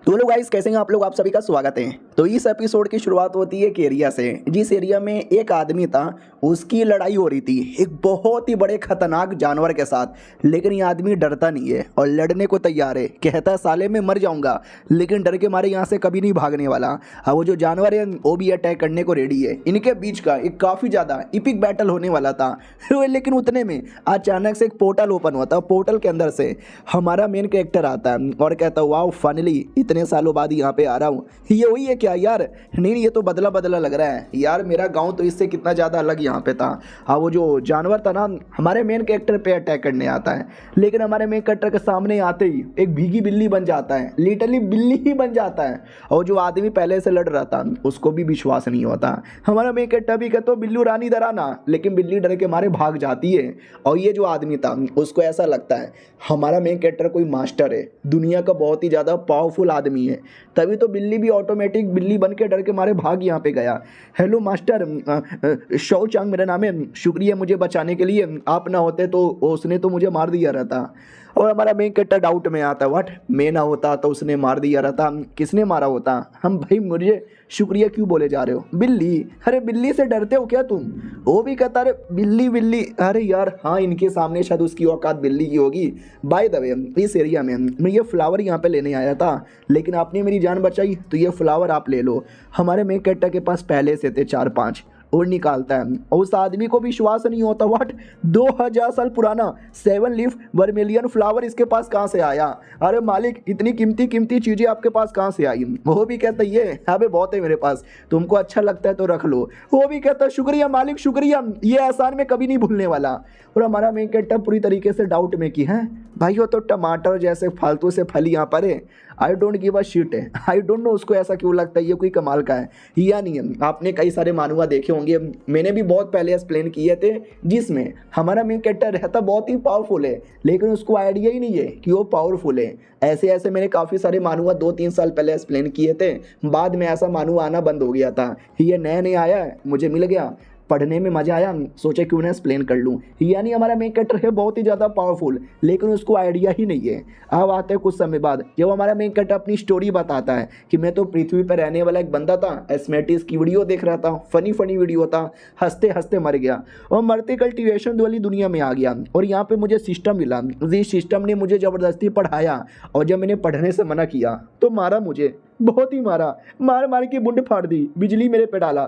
तो लोग गाइस कैसे हैं आप लोग, आप सभी का स्वागत है। तो इस एपिसोड की शुरुआत होती है एक एरिया से, जिस एरिया में एक आदमी था, उसकी लड़ाई हो रही थी एक बहुत ही बड़े खतरनाक जानवर के साथ। लेकिन ये आदमी डरता नहीं है और लड़ने को तैयार है। कहता है साले मैं मर जाऊंगा लेकिन डर के मारे यहाँ से कभी नहीं भागने वाला। वो जो जानवर है वो भी अटैक करने को रेडी है। इनके बीच का एक काफ़ी ज़्यादा इपिक बैटल होने वाला था। लेकिन उतने में अचानक से एक पोर्टल ओपन हुआ था। पोर्टल के अंदर से हमारा मेन कैरेक्टर आता है और कहता है वाह फाइनली इतने सालों बाद यहाँ पे आ रहा हूँ। ये वही है क्या यार? नहीं, ये तो बदला बदला लग रहा है यार। मेरा गांव तो इससे कितना ज़्यादा अलग यहाँ पे था। हाँ, वो जो जानवर था ना हमारे मेन कैरेक्टर पे अटैक करने आता है, लेकिन हमारे मेन कैरेक्टर के सामने आते ही एक भीगी बिल्ली बन जाता है। लिटरली बिल्ली ही बन जाता है। और जो आदमी पहले से लड़ रहा था उसको भी विश्वास नहीं होता। हमारा मेन कैरेक्टर भी कहता बिल्लू रानी डरा ना, लेकिन बिल्ली डर के मारे भाग जाती है। और ये जो आदमी था उसको ऐसा लगता है हमारा मेन कैरेक्टर कोई मास्टर है, दुनिया का बहुत ही ज़्यादा पावरफुल आदमी है। तभी तो बिल्ली भी ऑटोमेटिक बिल्ली बन के डर के मारे भाग यहाँ पे गया। हेलो मास्टर, शो चांग मेरा नाम है, शुक्रिया मुझे बचाने के लिए। आप ना होते तो उसने तो मुझे मार दिया रहता। और हमारा मेन कैरेक्टर डाउट में आता है व्हाट, मैं ना होता तो उसने मार दिया रहता। किसने मारा होता? हम भाई मुझे शुक्रिया क्यों बोले जा रहे हो? बिल्ली? अरे बिल्ली से डरते हो क्या तुम? वो भी कहता अरे बिल्ली बिल्ली। अरे यार हाँ, इनके सामने शायद उसकी औकात बिल्ली की होगी। बाय द वे इस एरिया में मैं ये फ्लावर यहाँ पे लेने आया था, लेकिन आपने मेरी जान बचाई तो ये फ्लावर आप ले लो। हमारे मेन कैरेक्टर के पास पहले से थे 4-5 और निकालता है। और उस आदमी को विश्वास नहीं होता व्हाट, 2000 साल पुराना 7 लीफ वर्मेलियन फ्लावर इसके पास कहाँ से आया? अरे मालिक इतनी कीमती कीमती चीज़ें आपके पास कहाँ से आई? वो भी कहता ये अबे बहुत है मेरे पास, तुमको अच्छा लगता है तो रख लो। वो भी कहता शुक्रिया मालिक शुक्रिया, ये एहसान में कभी नहीं भूलने वाला। और हमारा मेन कैरेक्टर पूरी तरीके से डाउट में कि है भाई वो तो टमाटर जैसे फालतू से फल यहाँ पर है। I don't give a shit है। आई डोंट नो उसको ऐसा क्यों लगता है ये कोई कमाल का है या नहीं है। आपने कई सारे मानुआ देखे होंगे, मैंने भी बहुत पहले एक्सप्लेन किए थे, जिसमें हमारा मेन कैरेक्टर रहता बहुत ही पावरफुल है लेकिन उसको आइडिया ही नहीं है कि वो पावरफुल है। ऐसे ऐसे मैंने काफ़ी सारे मानुआ 2-3 साल पहले एक्सप्लेन किए थे। बाद में ऐसा मानुआ आना बंद हो गया था। ये नया नया आया है, मुझे मिल गया, पढ़ने में मज़ा आया, सोचा क्यों ना एक्सप्लेन कर लूँ। यानी हमारा मेन कैरेक्टर है बहुत ही ज़्यादा पावरफुल लेकिन उसको आइडिया ही नहीं है। अब आते हैं कुछ समय बाद जब हमारा मेन कैरेक्टर अपनी स्टोरी बताता है कि मैं तो पृथ्वी पर रहने वाला एक बंदा था, एस्मेटिस की वीडियो देख रहा था, फनी वीडियो था, हंसते हंसते मर गया और मरते कल्टिवेशन वाली दुनिया में आ गया। और यहाँ पर मुझे सिस्टम मिला, जिस सिस्टम ने मुझे ज़बरदस्ती पढ़ाया और जब मैंने पढ़ने से मना किया तो मारा, मुझे बहुत ही मारा, मार मार के बुंड फाड़ दी, बिजली मेरे पे डाला,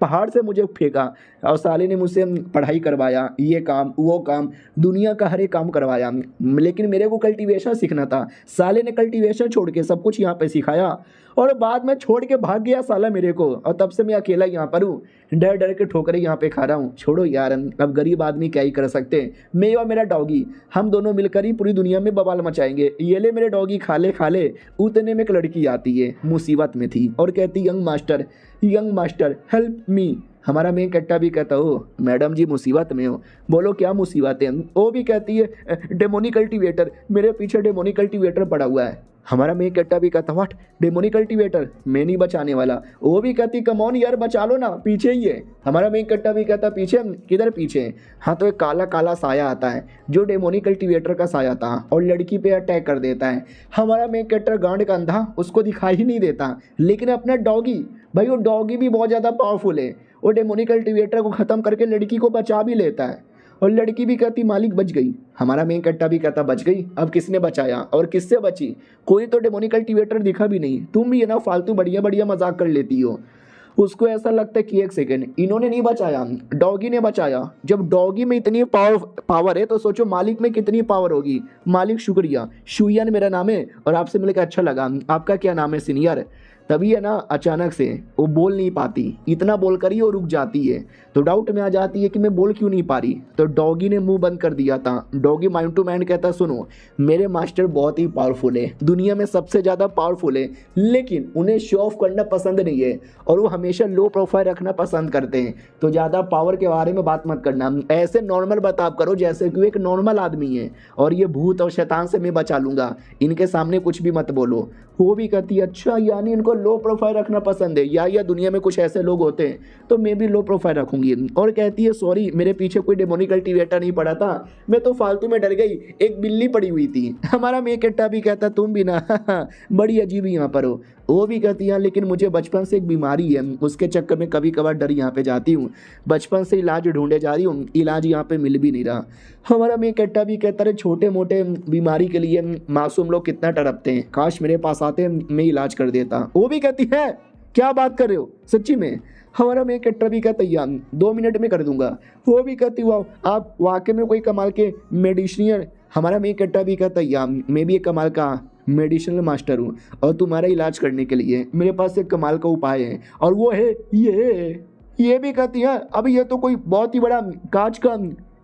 पहाड़ से मुझे फेंका और साले ने मुझसे पढ़ाई करवाया, ये काम वो काम, दुनिया का हर एक काम करवाया। लेकिन मेरे को कल्टीवेशन सीखना था, साले ने कल्टीवेशन छोड़ के सब कुछ यहाँ पे सिखाया और बाद में छोड़ के भाग गया साला मेरे को। और तब से मैं अकेला यहाँ पर हूँ, डर डर के ठोकरें यहाँ पे खा रहा हूँ। छोड़ो यार, अब गरीब आदमी क्या ही कर सकते हैं। मैं और मेरा डॉगी हम दोनों मिलकर ही पूरी दुनिया में बवाल मचाएंगे। ये ले मेरे डॉगी खा ले। उतने में एक लड़की आती है, मुसीबत में थी और कहती यंग मास्टर हेल्प मी। हमारा मेन कैरेक्टर भी कहता हो मैडम जी मुसीबत में हो। बोलो क्या मुसीबत है? वो भी कहती है डेमोनिक कल्टीवेटर, मेरे पीछे डेमोनिक कल्टीवेटर पड़ा हुआ है। हमारा मेन कैरेक्टर भी कहता व्हाट, डेमोनिक कल्टीवेटर? मैं नहीं बचाने वाला। वो भी कहती कम ऑन यार बचा लो ना, पीछे ही है। हमारा मेन कैरेक्टर भी कहता पीछे? किधर पीछे? हाँ, तो एक काला काला साया आता है जो डेमोनिक कल्टीवेटर का साया था और लड़की पे अटैक कर देता है। हमारा मेन कैरेक्टर गांड का अंधा, उसको दिखाई ही नहीं देता, लेकिन अपना डॉगी, भाई वो डॉगी भी बहुत ज़्यादा पावरफुल है। वो डेमोनिक कल्टीवेटर को ख़त्म करके लड़की को बचा भी लेता है और लड़की भी कहती मालिक बच गई। हमारा मेन कैरेक्टर भी कहता बच गई। अब किसने बचाया और किससे बची? कोई तो डेमोनिक कल्टीवेटर दिखा भी नहीं। तुम भी है ना फालतू बढ़िया बढ़िया मजाक कर लेती हो। उसको ऐसा लगता है कि एक सेकेंड, इन्होंने नहीं बचाया, डॉगी ने बचाया। जब डॉगी में इतनी पावर है तो सोचो मालिक में कितनी पावर होगी। मालिक शुक्रिया, शुयन मेरा नाम है और आपसे मिलकर अच्छा लगा। आपका क्या नाम है सीनियर? तभी है ना अचानक से वो बोल नहीं पाती, इतना बोलकर ही वो रुक जाती है। तो डाउट में आ जाती है कि मैं बोल क्यों नहीं पा रही। तो डॉगी ने मुंह बंद कर दिया था। डॉगी माइंड टू माइंड कहता सुनो मेरे मास्टर बहुत ही पावरफुल है, दुनिया में सबसे ज़्यादा पावरफुल है, लेकिन उन्हें शो ऑफ करना पसंद नहीं है और वो हमेशा लो प्रोफाइल रखना पसंद करते हैं। तो ज़्यादा पावर के बारे में बात मत करना, ऐसे नॉर्मल बर्ताव करो जैसे कि एक नॉर्मल आदमी है। और ये भूत और शैतान से मैं बचा लूँगा, इनके सामने कुछ भी मत बोलो। वो भी कहती है अच्छा यानी इनको लो प्रोफाइल रखना पसंद है, या दुनिया में कुछ ऐसे लोग होते हैं, तो मैं भी लो प्रोफाइल रखूंगी। और कहती है सॉरी मेरे पीछे कोई डेमोनिक कल्टीवेटर नहीं पड़ा था, मैं तो फालतू में डर गई, एक बिल्ली पड़ी हुई थी। हमारा मेकट्टा भी कहता तुम भी ना बड़ी अजीब यहाँ पर हो। वो भी कहती है लेकिन मुझे बचपन से एक बीमारी है, उसके चक्कर में कभी कभार डर यहाँ पे जाती हूँ, बचपन से इलाज ढूंढे जा रही हूँ, इलाज यहाँ पे मिल भी नहीं रहा। हमारा मेकट्टा भी कहता है छोटे मोटे बीमारी के लिए मासूम लोग कितना तड़पते हैं, काश मेरे पास आते मैं इलाज कर देता। वो भी कहती है क्या बात कर रहे हो सच्ची में। हमारा मेकट्टा भी कहता यार 2 मिनट में कर दूंगा। वो भी कहती वाह आप वाकई में कोई कमाल के मेडिसिनियर। हमारा मेकट्टा भी कहता यार मैं भी एक कमाल का मेडिसिनल मास्टर हूँ और तुम्हारा इलाज करने के लिए मेरे पास एक कमाल का उपाय है और वो है ये भी कहती है अब ये तो कोई बहुत ही बड़ा कांच का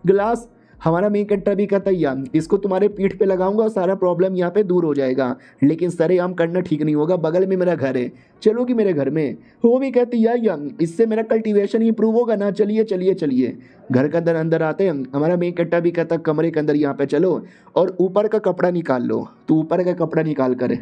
गिलास। हमारा मेकट्टा भी कहता है यार इसको तुम्हारे पीठ पे लगाऊंगा और सारा प्रॉब्लम यहाँ पे दूर हो जाएगा, लेकिन सरेआम करना ठीक नहीं होगा, बगल में मेरा घर है, चलोगी मेरे घर में। वो भी कहती यार इससे मेरा कल्टीवेशन इंप्रूव होगा ना, चलिए चलिए चलिए। घर के अंदर अंदर आते हैं, हमारा मेकट्टा भी कहता कमरे के अंदर यहाँ पे चलो और ऊपर का कपड़ा निकाल लो। तो ऊपर का कपड़ा निकाल कर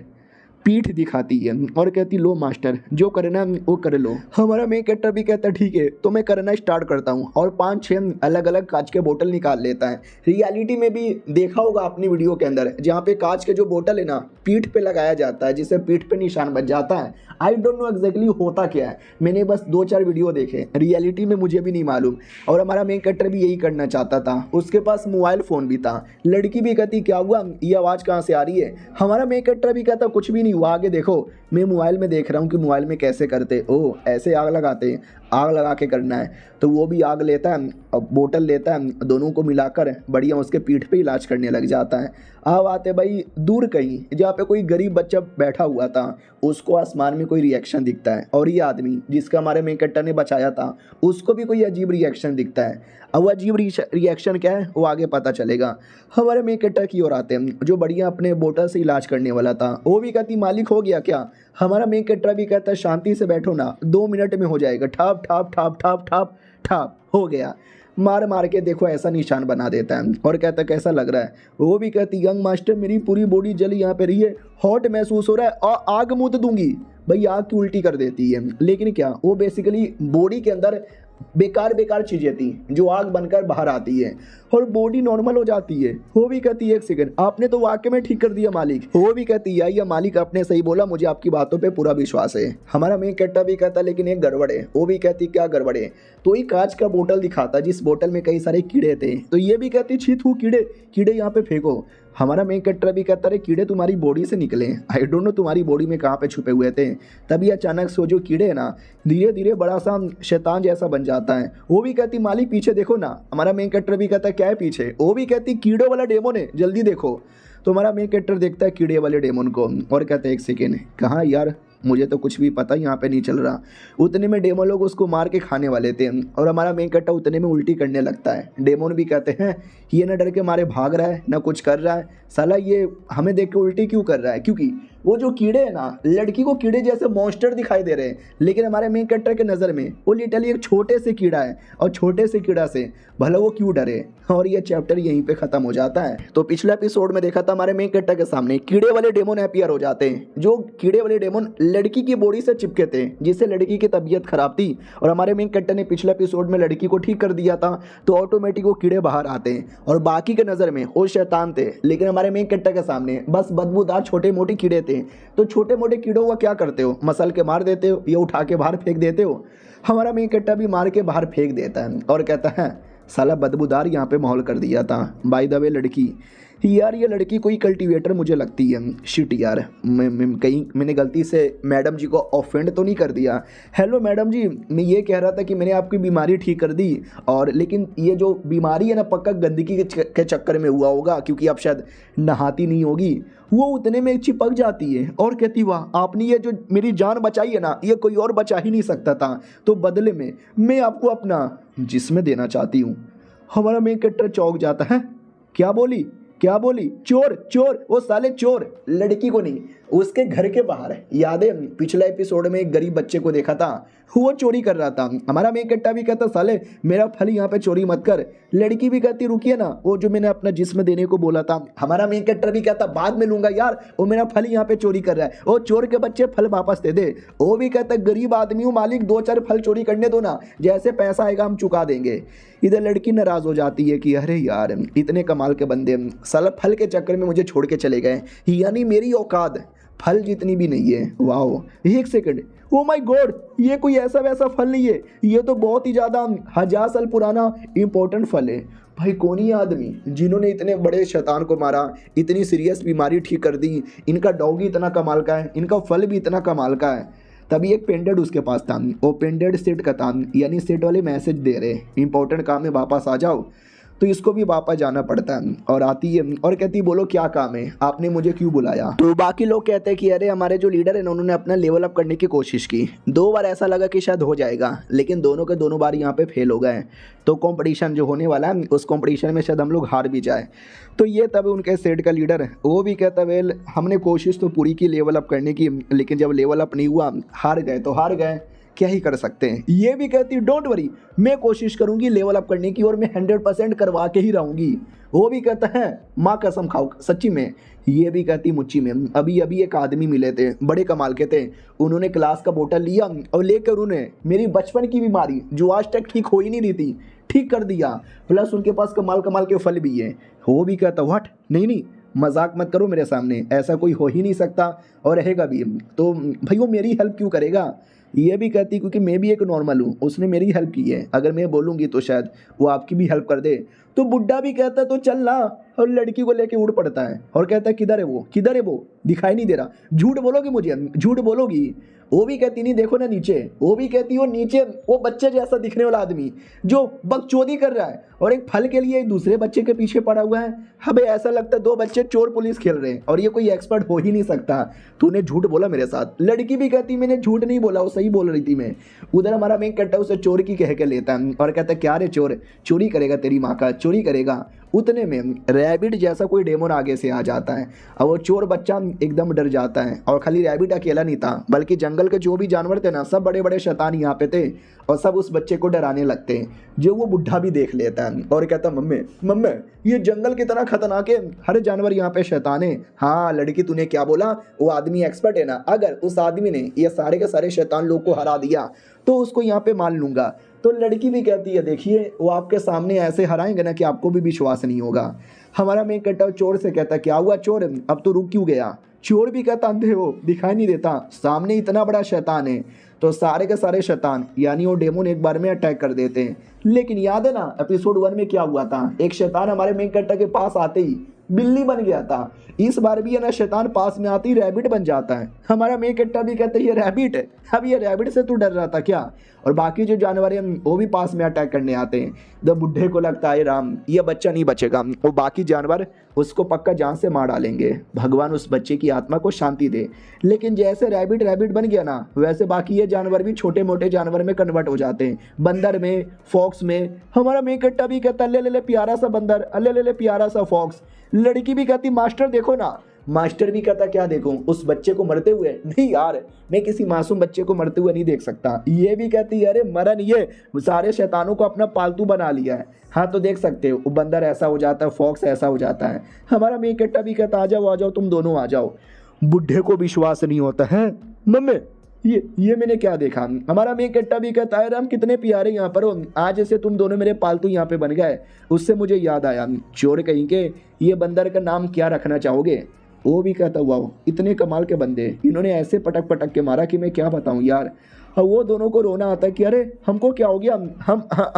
पीठ दिखाती है और कहती लो मास्टर जो करना वो कर लो। हमारा मेकट्टा भी कहता ठीक है तो मैं करना स्टार्ट करता हूँ और 5-6 अलग अलग कांच के बोतल निकाल लेता है। रियलिटी में भी देखा होगा अपनी वीडियो के अंदर जहाँ पे कांच के जो बोतल है ना पीठ पे लगाया जाता है, जिससे पीठ पे निशान बच जाता है। आई डोंट नो एग्जैक्टली होता क्या है, मैंने बस 2-4 वीडियो देखे, रियलिटी में मुझे भी नहीं मालूम। और हमारा मेकट्टा भी यही करना चाहता था, उसके पास मोबाइल फ़ोन भी था। लड़की भी कहती क्या हुआ ये आवाज़ कहाँ से आ रही है। हमारा मेकट्टा भी कहता कुछ भी नहीं हुआ, आगे देखो मैं मोबाइल में देख रहा हूँ कि मोबाइल में कैसे करते। ओ ऐसे आग लगाते हैं, आग लगा के करना है। तो वो भी आग लेता है और बोतल लेता है, दोनों को मिलाकर बढ़िया उसके पीठ पे इलाज करने लग जाता है। अब आते भाई दूर कहीं जहाँ पे कोई गरीब बच्चा बैठा हुआ था, उसको आसमान में कोई रिएक्शन दिखता है और ये आदमी जिसका हमारे मेकट्टा ने बचाया था उसको भी कोई अजीब रिएक्शन दिखता है। अब वो अजीब रिएक्शन क्या है वो आगे पता चलेगा। हमारे मेकट्टा की ओर आते हैं जो बढ़िया अपने बोतल से इलाज करने वाला था। वो भी कहती मालिक हो गया क्या। हमारा मेकट्टा भी कहता है शांति से बैठो ना, 2 मिनट में हो जाएगा। ठाप ठाप ठाप ठाप ठाप ठाप हो गया। मार मार के देखो ऐसा निशान बना देता है और कहता कैसा लग रहा है। वो भी कहती यंग मास्टर मेरी पूरी बॉडी जल यहाँ पे रही है, हॉट महसूस हो रहा है और आग मूत दूंगी। भाई आग की उल्टी कर देती है, लेकिन क्या वो बेसिकली बॉडी के अंदर बेकार चीज़ें थी जो आग बनकर बाहर आती है और बॉडी नॉर्मल हो जाती है। वो भी कहती है एक सेकंड आपने तो वाकई में ठीक कर दिया मालिक। वो भी कहती है या मालिक आपने सही बोला, मुझे आपकी बातों पे पूरा विश्वास है। हमारा मेकट्टा भी कहता लेकिन एक गड़बड़ है। वो भी कहती क्या गड़बड़ है। तो ये कांच का बोतल दिखाता जिस बोतल में कई सारे कीड़े थे। तो ये भी कहती छी थू कीड़े यहाँ पे फेंको। हमारा मेकट्टा भी कहता है कीड़े तुम्हारी बॉडी से निकले, आई डोंट नो तुम्हारी बॉडी में कहाँ पे छुपे हुए थे। तभी अचानक से जो कीड़े है ना धीरे धीरे बड़ा सा शैतान जैसा बन जाता है। वो भी कहती मालिक पीछे देखो ना। हमारा मेकट्टा भी कहता क्या है पीछे। वो भी कहती कीड़ों वाला डेमोन है जल्दी देखो। तो हमारा मेकट्टा देखता है कीड़े वाले डेमोन को और कहता है एक सेकेंड कहाँ यार मुझे तो कुछ भी पता यहाँ पे नहीं चल रहा। उतने में डेमोन लोग उसको मार के खाने वाले थे और हमारा मेकट्टा उतने में उल्टी करने लगता है। डेमोन भी कहते हैं ये ना डर के मारे भाग रहा है ना कुछ कर रहा है, साला ये हमें देख के उल्टी क्यों कर रहा है। क्योंकि वो जो कीड़े हैं ना लड़की को कीड़े जैसे मॉन्स्टर दिखाई दे रहे हैं, लेकिन हमारे मेकट्टा के नज़र में वो लिटरली एक छोटे से कीड़ा है और छोटे से कीड़ा से भला वो क्यों डरे। और ये चैप्टर यहीं पे खत्म हो जाता है। तो पिछले एपिसोड में देखा था हमारे मेकट्टा के सामने कीड़े वाले डेमोन अपीयर हो जाते हैं। जो कीड़े वाले डेमोन लड़की की बॉडी से चिपके थे जिससे लड़की की तबीयत खराब थी और हमारे मेकट्टा ने पिछले एपिसोड में लड़की को ठीक कर दिया था। तो ऑटोमेटिक वो कीड़े बाहर आते हैं और बाकी के नज़र में वो शैतान थे, लेकिन हमारे मेकट्टा के सामने बस बदबूदार छोटे मोटे कीड़े थे। तो छोटे मोटे कीड़ों का क्या करते हो, मसल के मार देते हो या उठा के बाहर फेंक देते हो। हमारा मेकट्टा भी मार के बाहर फेंक देता है और कहता है साला बदबूदार यहाँ पे माहौल कर दिया था। बाय द वे लड़की यार ये लड़की कोई कल्टीवेटर मुझे लगती है। शिट यार कहीं मैंने गलती से मैडम जी को ऑफेंड तो नहीं कर दिया। हेलो मैडम जी, मैं ये कह रहा था कि मैंने आपकी बीमारी ठीक कर दी और लेकिन ये जो बीमारी है ना पक्का गंदगी के चक्कर में हुआ होगा, क्योंकि आप शायद नहाती नहीं होगी। वो उतने में चिपक जाती है और कहती वाह आपने ये जो मेरी जान बचाई है ना ये कोई और बचा ही नहीं सकता था, तो बदले में मैं आपको अपना जिस्म देना चाहती हूँ। हमारा मेकट्टा चौंक जाता है। क्या बोली? चोर वो साले चोर, लड़की को नहीं उसके घर के बाहर है। याद है पिछले एपिसोड में एक गरीब बच्चे को देखा था, वो चोरी कर रहा था। हमारा मेन कट्टा भी कहता साले मेरा फल यहाँ पे चोरी मत कर। लड़की भी कहती रुकिए ना, वो जो मैंने अपना जिस्म देने को बोला था। हमारा मेन कट्टा भी कहता बाद में लूंगा यार, वो मेरा फल यहाँ पे चोरी कर रहा है, वो चोर के बच्चे फल वापस दे दे। वो भी कहता गरीब आदमी हूँ मालिक, 2-4 फल चोरी करने दो ना, जैसे पैसा आएगा हम चुका देंगे। इधर लड़की नाराज हो जाती है कि अरे यार इतने कमाल के बंदे साला फल के चक्कर में मुझे छोड़ के चले गए, यानी मेरी औकात फल जितनी भी नहीं है। वाह एक सेकंड, ओ माय गॉड, ये कोई ऐसा वैसा फल नहीं है, ये तो बहुत ही ज़्यादा 1000 साल पुराना इंपॉर्टेंट फल है। भाई कौन ही आदमी जिन्होंने इतने बड़े शैतान को मारा, इतनी सीरियस बीमारी ठीक कर दी, इनका डॉग ही इतना कमाल का है, इनका फल भी इतना कमाल का है। तभी एक पेंडेड उसके पास था, वो पेंडेड सेट का था, यानी सेट वाले मैसेज दे रहे इंपॉर्टेंट काम है वापस आ जाओ। तो इसको भी वापस जाना पड़ता है और आती है और कहती बोलो क्या काम है, आपने मुझे क्यों बुलाया। तो बाकी लोग कहते हैं कि अरे हमारे जो लीडर है ना उन्होंने अपना लेवल अप करने की कोशिश की, 2 बार ऐसा लगा कि शायद हो जाएगा, लेकिन दोनों के दोनों बार यहाँ पे फेल हो गए। तो कंपटीशन जो होने वाला है उस कंपटीशन में शायद हम लोग हार भी जाए। तो ये तब उनके सेट का लीडर है, वो भी कहता वेल हमने कोशिश तो पूरी की लेवल अप करने की, लेकिन जब लेवल अप नहीं हुआ हार गए तो हार गए, क्या ही कर सकते हैं। ये भी कहती डोंट वरी, मैं कोशिश करूंगी लेवल अप करने की और मैं 100% करवा के ही रहूंगी। वो भी कहता है माँ कसम खाओ सच्ची में। ये भी कहती मुच्ची में। अभी अभी एक आदमी मिले थे बड़े कमाल के थे, उन्होंने क्लास का बोतल लिया और लेकर उन्हें मेरी बचपन की बीमारी जो आज तक ठीक हो ही नहीं रही थी ठीक कर दिया, प्लस उनके पास कमाल कमाल के फल भी है। वो भी कहता व्हाट, नहीं मजाक मत करो मेरे सामने, ऐसा कोई हो ही नहीं सकता और रहेगा भी। तो भाई वो मेरी हेल्प क्यों करेगा। ये भी कहती क्योंकि मैं भी एक नॉर्मल हूँ, उसने मेरी हेल्प की है, अगर मैं बोलूँगी तो शायद वो आपकी भी हेल्प कर दे। तो बुड्ढा भी कहता है तो चल ना, और लड़की को लेके उड़ पड़ता है और कहता है किधर है वो दिखाई नहीं दे रहा, झूठ बोलोगी मुझे, झूठ बोलोगी। वो भी कहती नहीं देखो ना नीचे, वो भी कहती वो नीचे वो बच्चे जैसा दिखने वाला आदमी जो बकचोदी कर रहा है और एक फल के लिए एक दूसरे बच्चे के पीछे पड़ा हुआ है। हमें ऐसा लगता है 2 बच्चे चोर पुलिस खेल रहे हैं और ये कोई एक्सपर्ट हो ही नहीं सकता, तूने झूठ बोला मेरे साथ। लड़की भी कहती मैंने झूठ नहीं बोला, वो सही बोल रही थी मैं। उधर हमारा मेन कट्टा उसे चोर की कह के लेता है और कहता है क्या रे चोर, चोरी करेगा तेरी माँ का, चोरी करेगा। उतने में रैबिट जैसा कोई डेमोन आगे से आ जाता है और वो चोर बच्चा एकदम डर जाता है। और खाली रैबिट अकेला नहीं था बल्कि जंगल के जो भी जानवर थे ना सब बड़े बड़े शैतान यहाँ पे थे और सब उस बच्चे को डराने लगते हैं, जो वो बुढ़ा भी देख लेता है और कहता मम्मी ये जंगल की तरह खतरनाक है, हर जानवर यहाँ पे शैतान है। हाँ लड़की तूने क्या बोला, वो आदमी एक्सपर्ट है ना, अगर उस आदमी ने ये सारे के सारे शैतान लोग को हरा दिया तो उसको यहाँ पे मान लूंगा। तो लड़की भी कहती है देखिए वो आपके सामने ऐसे हराएंगे ना कि आपको भी विश्वास नहीं होगा। हमारा मेन कट्टा चोर से कहता क्या हुआ चोर, अब तो रुक क्यों गया। चोर भी कहता अंधे हो दिखाई नहीं देता, सामने इतना बड़ा शैतान है। तो सारे के सारे शैतान यानी वो डेमोन एक बार में अटैक कर देते हैं। लेकिन याद है ना एपिसोड 1 में क्या हुआ था, एक शैतान हमारे मेन कट्टा के पास आते ही बिल्ली बन गया था। इस बार भी है ना शैतान पास में आती रैबिट बन जाता है। हमारा मेन कट्टा भी कहता है ये रैबिट है, अब ये रैबिट से तू डर रहा था क्या। और बाकी जो जानवर हैं वो भी पास में अटैक करने आते हैं। जब बुढ़े को लगता है राम ये बच्चा नहीं बचेगा, वो बाकी जानवर उसको पक्का जान से मार डालेंगे, भगवान उस बच्चे की आत्मा को शांति दे। लेकिन जैसे रैबिट बन गया ना वैसे बाकी ये जानवर भी छोटे मोटे जानवर में कन्वर्ट हो जाते हैं, बंदर में, फॉक्स में। हमारा मेन कट्टा भी कहता ले प्यारा सा बंदर, ले प्यारा सा फॉक्स। लड़की भी कहती मास्टर देखो ना, मास्टर भी कहता क्या देखूं, उस बच्चे को मरते हुए, नहीं यार मैं किसी मासूम बच्चे को मरते हुए नहीं देख सकता। ये भी कहती अरे मरा नहीं है, सारे शैतानों को अपना पालतू बना लिया है। हाँ तो देख सकते हो बंदर ऐसा हो जाता है, फॉक्स ऐसा हो जाता है। हमारा मेन कट्टा भी कहता आ जाओ तुम दोनों आ जाओ। बुढ़े को विश्वास नहीं होता है मम्मी ये मैंने क्या देखा। हमारा मेन कट्टा भी कहता है हम कितने प्यारे यहाँ पर हो, आज से तुम दोनों मेरे पालतू यहाँ पे बन गए। उससे मुझे याद आया चोर कहीं के ये बंदर का नाम क्या रखना चाहोगे। वो भी कहता वाह इतने कमाल के बंदे, इन्होंने ऐसे पटक के मारा कि मैं क्या बताऊँ यार। और वो दोनों को रोना आता है कि अरे हमको क्या हो गया,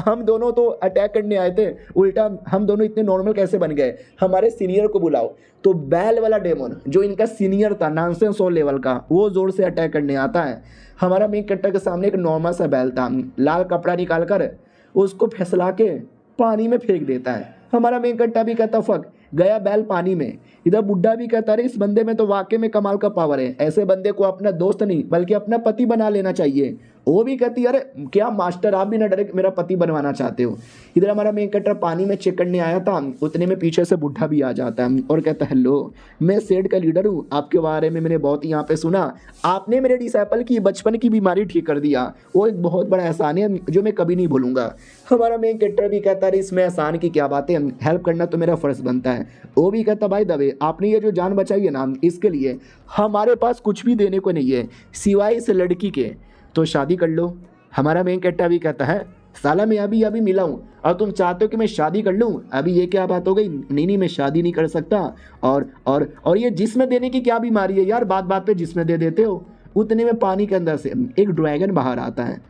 हम दोनों तो अटैक करने आए थे, उल्टा हम दोनों इतने नॉर्मल कैसे बन गए। हमारे सीनियर को बुलाओ। तो बैल वाला डेमन जो इनका सीनियर था नॉनसेंस और लेवल का, वो जोर से अटैक करने आता है। हमारा मेन कट्टा के सामने एक नॉर्मल सा बैल था, लाल कपड़ा निकाल कर उसको फैसला के पानी में फेंक देता है। हमारा मेन कट्टा भी कहता फक गया बैल पानी में। इधर बुड्ढा भी कहता अरे इस बंदे में तो वाकई में कमाल का पावर है, ऐसे बंदे को अपना दोस्त नहीं बल्कि अपना पति बना लेना चाहिए। वो भी कहती है अरे क्या मास्टर आप भी ना डायरेक्ट मेरा पति बनवाना चाहते हो। इधर हमारा मेन कैरेक्टर पानी में चेक करने आया था, उतने में पीछे से बुढ़ा भी आ जाता है और कहता है हेलो मैं सेड का लीडर हूँ, आपके बारे में मैंने बहुत यहाँ पे सुना, आपने मेरे डिसाइपल की बचपन की बीमारी ठीक कर दिया, वो एक बहुत बड़ा एहसान है जो मैं कभी नहीं भूलूंगा। हमारा मेन कैरेक्टर भी कहता है इसमें एहसान की क्या बात है, हेल्प करना तो मेरा फर्ज बनता है। वो भी कहता भाई दबे आपने ये जो जान बचाई है ना इसके लिए हमारे पास कुछ भी देने को नहीं है सिवाय इस लड़की के, तो शादी कर लो। हमारा मेन कैरेक्टर भी कहता है साला मैं अभी मिला हूँ और तुम चाहते हो कि मैं शादी कर लूँ, अभी ये क्या बात हो गई, नहीं मैं शादी नहीं कर सकता। और ये जिस्म देने की क्या बीमारी है यार, बात बात पे जिस्म दे देते हो। उतने में पानी के अंदर से एक ड्रैगन बाहर आता है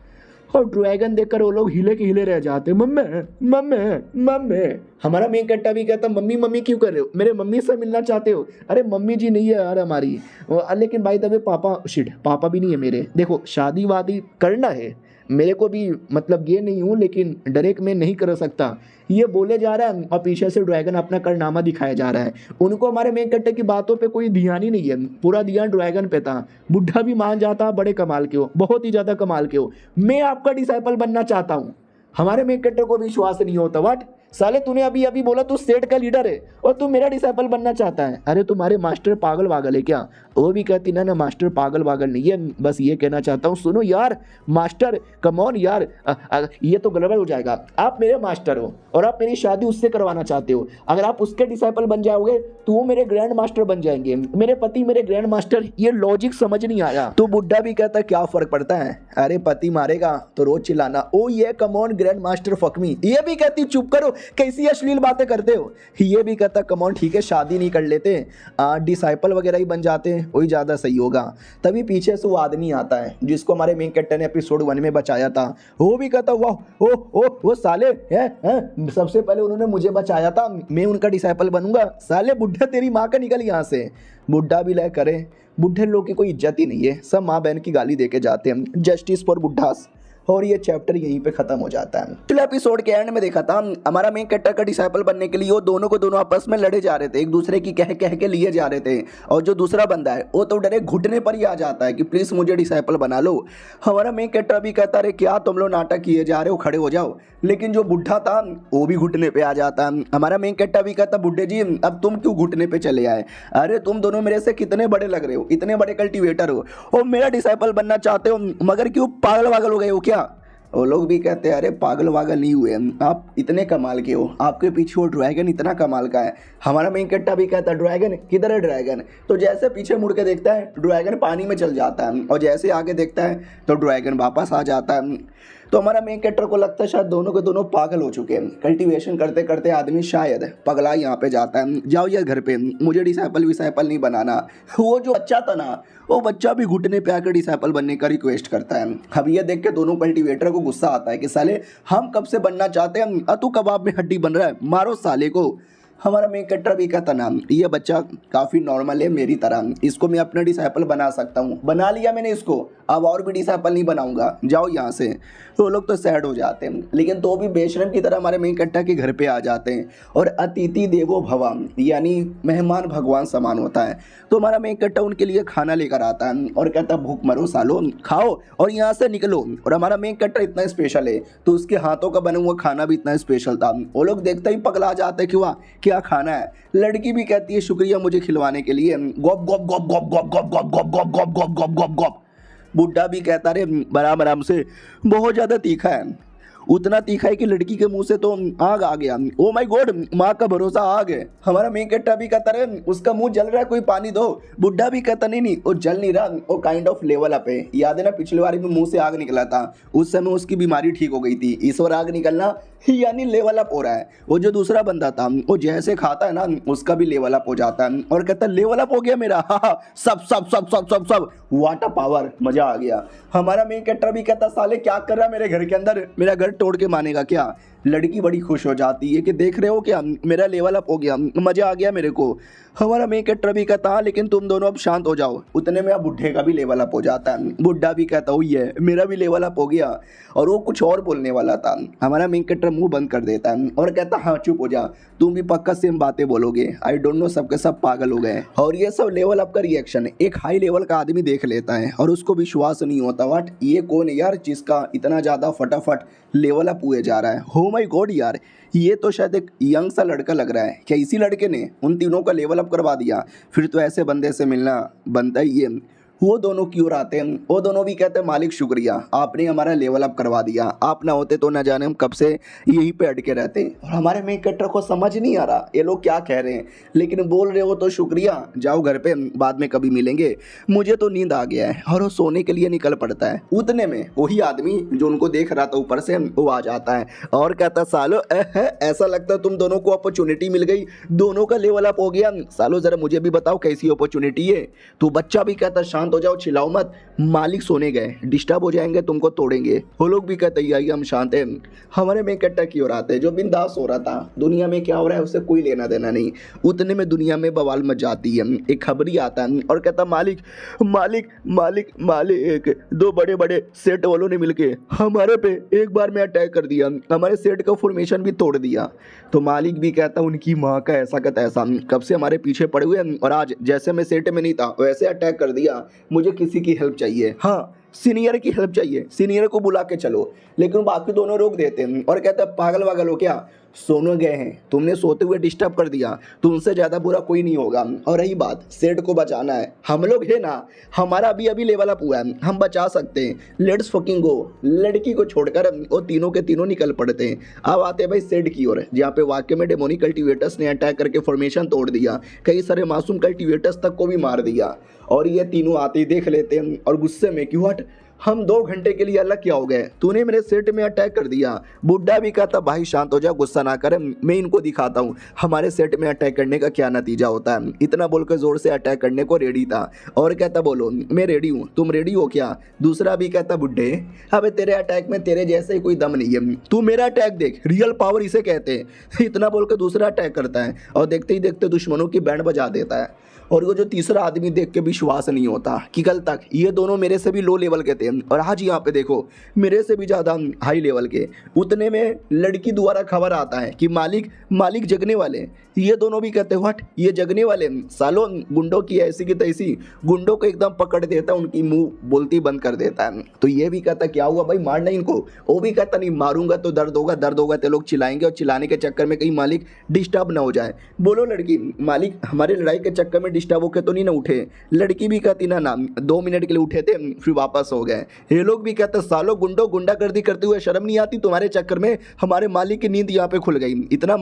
और ड्रैगन देखकर वो लोग हिले के हिले रह जाते, मम्मी मम्मी मम्मी। हमारा मेन कैरेक्टर भी कहता मम्मी मम्मी क्यों कर रहे हो, मेरे मम्मी से मिलना चाहते हो, अरे मम्मी जी नहीं है यार हमारी, लेकिन भाई तभी पापा भी नहीं है मेरे, देखो शादी वादी करना है मेरे को भी, मतलब ये नहीं हूँ लेकिन डायरेक्ट मैं नहीं कर सकता, ये बोले जा रहा है और पीछे से ड्रैगन अपना कारनामा दिखाया जा रहा है। उनको हमारे मेन कैरेक्टर की बातों पे कोई ध्यान ही नहीं है, पूरा ध्यान ड्रैगन पे था। बुढ़ा भी मान जाता बड़े कमाल के हो, बहुत ही ज़्यादा कमाल के हो, मैं आपका डिसाइपल बनना चाहता हूँ। हमारे मेन कैरेक्टर को विश्वास नहीं होता, व्हाट साले तूने अभी बोला तू स्टेट का लीडर है और तू मेरा डिसाइपल बनना चाहता है, अरे तुम्हारे मास्टर पागल वागल है क्या। वो भी कहती ना मास्टर पागल वागल नहीं है, बस ये कहना चाहता हूँ सुनो यार मास्टर कम ऑन यार, ये तो गड़बड़ हो जाएगा, आप मेरे मास्टर हो और आप मेरी शादी उससे करवाना चाहते हो, अगर आप उसके डिसाइपल बन जाओगे तो वो मेरे ग्रैंड मास्टर बन जाएंगे, मेरे पति मेरे ग्रैंड मास्टर, ये लॉजिक समझ नहीं आया। तो बुढ़ा भी कहता क्या फर्क पड़ता है, अरे पति मारेगा तो रोज चिल्लाना ओ ये come on grand master fuck me. ये भी कहती चुप करो कैसी अश्लील बातें करते हो। ये भी कहता कम ऑन ठीक है शादी नहीं कर लेते, डिसाइपल वगैरह ही बन जाते हैं वही ज़्यादा सही होगा। तभी पीछे से वो आदमी आता है जिसको हमारे मेन कैरेक्टर ने एपिसोड 1 में बचाया था। वो भी कहता वाह ओ वो साले हैं सबसे पहले उन्होंने मुझे बचाया था, मैं उनका डिसाइपल बनूंगा, साले बुढ़ा तेरी माँ का निकल यहाँ से। बुढ़ा भी लय करे, बुढ़े लोग की कोई इज्जत ही नहीं है, सब माँ बहन की गाली दे के जाते हैं, जस्टिस फॉर बुढ़ास। और ये चैप्टर यहीं पे खत्म हो जाता है। पिछले एपिसोड के एंड में देखा था हमारा मेन कैरेक्टर का डिसाइपल बनने के लिए वो दोनों को दोनों आपस में लड़े जा रहे थे, एक दूसरे की कह के लिए जा रहे थे, और जो दूसरा बंदा है वो तो डायरेक्ट घुटने पर ही आ जाता है कि प्लीज मुझे डिसाइपल बना लो। हमारा मेन कैरेक्टर भी कहता है क्या तुम लोग नाटक किए जा रहे हो, खड़े हो जाओ, लेकिन जो बुढ़ा था वो भी घुटने पे आ जाता है। हमारा मेन कैरेक्टर भी कहता बुढ़े जी अब तुम क्यों घुटने पे चले आए, अरे तुम दोनों मेरे से कितने बड़े लग रहे हो, इतने बड़े कल्टीवेटर हो और मेरा डिसाइपल बनना चाहते हो, मगर क्यों पागल वागल हो गए हो क्या। वो लोग भी कहते हैं अरे पागल वागल नहीं हुए, आप इतने कमाल के हो, आपके पीछे वो ड्रैगन इतना कमाल का है। हमारा मेन कैरेक्टर भी कहता है ड्रैगन किधर है ड्रैगन, तो जैसे पीछे मुड़ के देखता है ड्रैगन पानी में चल जाता है और जैसे आगे देखता है तो ड्रैगन वापस आ जाता है। तो हमारा मेन कैरेक्टर को लगता है शायद दोनों के दोनों पागल हो चुके हैं, कल्टीवेशन करते करते आदमी शायद पगला यहाँ पे जाता है, जाओ यार घर पे, मुझे डिसाइपल विसाइपल नहीं बनाना। वो जो बच्चा था ना वो बच्चा भी घुटने पे आकर डिसाइपल बनने का रिक्वेस्ट करता है। अब ये देख के दोनों कल्टीवेटर को गुस्सा आता है कि साले हम कब से बनना चाहते हैं, तू कबाब में हड्डी बन रहा है, मारो साले को। हमारा मेन कैरेक्टर भी कहता ना ये बच्चा काफ़ी नॉर्मल है मेरी तरह, इसको मैं अपना डिसाइपल बना सकता हूँ, बना लिया मैंने इसको, अब और भी डिसाइपल नहीं बनाऊंगा, जाओ यहाँ से। तो लोग तो सैड हो जाते हैं, लेकिन तो भी बेशरम की तरह हमारे मेन कैरेक्टर के घर पे आ जाते हैं और अतिथि देवो भव यानी मेहमान भगवान समान होता है। तो हमारा मेन कैरेक्टर उनके लिए खाना लेकर आता है और कहता है भूख मरो सालो, खाओ और यहाँ से निकलो। और हमारा मेन कैरेक्टर इतना स्पेशल है तो उसके हाथों का बना हुआ खाना भी इतना स्पेशल था, वो लोग देखते ही पगला जाते कि वाह क्या खाना है। लड़की भी कहती है शुक्रिया मुझे खिलवाने के लिए, गॉप गॉप गॉप गॉप गॉप गॉप गॉप गॉप गॉप गॉप गॉप गॉप गॉप गॉप। बुड्ढा भी कहता रे बराबर हमसे बहुत ज़्यादा तीखा है, उतना तीखा है कि लड़की के मुंह से तो आग आ गया, ओ माय गॉड माँ का भरोसा आग है। हमारा मेन कैरेक्टर भी कहता रहे उसका मुंह जल रहा है कोई पानी दो। बुड्ढा भी कहता नहीं वो जल नहीं रहा, वो काइंड ऑफ लेवल अप है। याद है ना पिछली बार में मुंह से आग निकला था, उस समय उसकी बीमारी ठीक हो गई थी, इस बार आग निकलना यानी लेवल अप हो रहा है। वो जो दूसरा बंदा था वो जैसे खाता है ना उसका भी लेवल अप हो जाता है और कहता है लेवल अप हो गया मेरा, सब सब सब सब सब सब वाटर पावर, मजा आ गया। हमारा मेन कैरेक्टर भी कहता साले क्या कर रहा है मेरे घर के अंदर, मेरा घर तोड़ के मानेगा क्या। लड़की बड़ी खुश हो जाती है कि देख रहे हो क्या, मेरा लेवल अप हो गया, मज़ा आ गया मेरे को। हमारा मेन कैरेक्टर भी कहता है लेकिन तुम दोनों अब शांत हो जाओ। उतने में अब बुढ़े का भी लेवल अप हो जाता है। बुढ़ा भी कहता हुई है मेरा भी लेवल अप हो गया, और वो कुछ और बोलने वाला था। हमारा मेन कैरेक्टर मुंह बंद कर देता है और कहता हाँ चुप हो जा, तुम भी पक्का सेम बातें बोलोगे, आई डोंट नो सबके सब पागल हो गए। और ये सब लेवल अप का रिएक्शन एक हाई लेवल का आदमी देख लेता है और उसको विश्वास नहीं होता, व्हाट ये कौन है यार जिसका इतना ज़्यादा फटाफट लेवल अप हुए जा रहा है। हो माय गॉड यार, ये तो शायद एक यंग सा लड़का लग रहा है। क्या इसी लड़के ने उन तीनों का लेवल अप करवा दिया? फिर तो ऐसे बंदे से मिलना बनता ही है। वो दोनों क्यों आते हैं? वो दोनों भी कहते हैं मालिक शुक्रिया, आपने हमारा लेवल अप करवा दिया, आप ना होते तो ना जाने हम कब से यहीं पे अटके रहते। और हमारे मेन कैरेक्टर को समझ नहीं आ रहा ये लोग क्या कह रहे हैं, लेकिन बोल रहे हो तो शुक्रिया, जाओ घर पे, बाद में कभी मिलेंगे। मुझे तो नींद आ गया है, और वो सोने के लिए निकल पड़ता है। उतने में वही आदमी जो उनको देख रहा था ऊपर से वो आ जाता है और कहता सालो ऐसा लगता है तुम दोनों को अपॉर्चुनिटी मिल गई, दोनों का लेवल अप हो गया। सालो जरा मुझे भी बताओ कैसी अपॉर्चुनिटी है। तो बच्चा भी कहता शांत हो जाओ, चिल्लाओ मत, मालिक सोने गए, डिस्टर्ब हो जाएंगे, तुमको तोड़ेंगे। वो लोग भी कहते हैं हम शांत हैं। हमारे में कट्टा की ओर आते हैं जो बिंदास हो रहा था, दुनिया में क्या हो रहा है उससे कोई लेना देना नहीं। उतने में दुनिया में बवाल मच जाती है। एक खबरी आता है और कहता मालिक मालिक मालिक मालिक, दो बड़े बड़े सेट वालों ने मिलके हमारे पे एक बार में अटैक कर दिया, हमारे सेट का फॉर्मेशन भी तोड़ दिया। तो मालिक भी कहता उनकी माँ का ऐसा का तैसा, कब से हमारे पीछे पड़े हुए हैं और आज जैसे मैं सेट में नहीं था वैसे अटैक कर दिया। मुझे किसी की हेल्प चाहिए, हाँ सीनियर की हेल्प चाहिए, सीनियर को बुला के चलो। लेकिन बाकी दोनों रोक देते हैं और कहते हैं पागल वागल हो क्या, सोने गए हैं, तुमने सोते हुए डिस्टर्ब कर दिया, तुमसे ज़्यादा बुरा कोई नहीं होगा। और रही बात सेठ को बचाना है, हम लोग है ना, हमारा अभी अभी लेवल अप हुआ है, हम बचा सकते हैं, लेट्स फकिंग गो। लड़की को छोड़कर वो तीनों के तीनों निकल पड़ते हैं। अब आते हैं भाई सेठ की ओर, जहाँ पे वाकई में डेमोनिक कल्टिवेटर्स ने अटैक करके फॉर्मेशन तोड़ दिया, कई सारे मासूम कल्टिवेटर्स तक को भी मार दिया। और ये तीनों आते ही देख लेते हैं और गुस्से में क्यों हट, हम 2 घंटे के लिए अलग क्या हो गए, तूने मेरे सेट में अटैक कर दिया। बुड्ढा भी कहता भाई शांत हो जा, गुस्सा ना करे, मैं इनको दिखाता हूँ हमारे सेट में अटैक करने का क्या नतीजा होता है। इतना बोलकर जोर से अटैक करने को रेडी था और कहता बोलो मैं रेडी हूँ, तुम रेडी हो क्या? दूसरा भी कहता बुड्ढे अबे तेरे अटैक में तेरे जैसे ही कोई दम नहीं है, तू मेरा अटैक देख, रियल पावर इसे कहते हैं। इतना बोलकर दूसरा अटैक करता है और देखते ही देखते दुश्मनों की बैंड बजा देता है। और वो जो तीसरा आदमी देख के विश्वास नहीं होता कि कल तक ये दोनों मेरे से भी लो लेवल के थे और आज यहाँ पे देखो मेरे से भी ज़्यादा हाई लेवल के। उतने में लड़की द्वारा खबर आता है कि मालिक जगने वाले। ये दोनों भी कहते हैं व्हाट, ये जगने वाले? सालों गुंडों की ऐसी की तैसी, गुंडों को एकदम पकड़ देता, उनकी मुंह बोलती बंद कर देता है। तो ये भी कहता क्या हुआ भाई, मारना इनको? वो भी कहता नहीं मारूंगा तो दर्द होगा। तो लोग चिल्लाएंगे और चिल्लाने के चक्कर में कहीं मालिक डिस्टर्ब ना हो जाए। बोलो लड़की, मालिक हमारे लड़ाई के चक्कर में डिस्टर्ब होकर तो नहीं ना उठे? लड़की भी कहती ना 2 मिनट के लिए उठे थे फिर वापस हो गए। ये लोग भी कहते सालों गुंडों गुंडागर्दी करते हुए शर्म नहीं आती तुम्हारे चक्कर में हमारे मालिक की नींद यहाँ पे खुल गई, इतना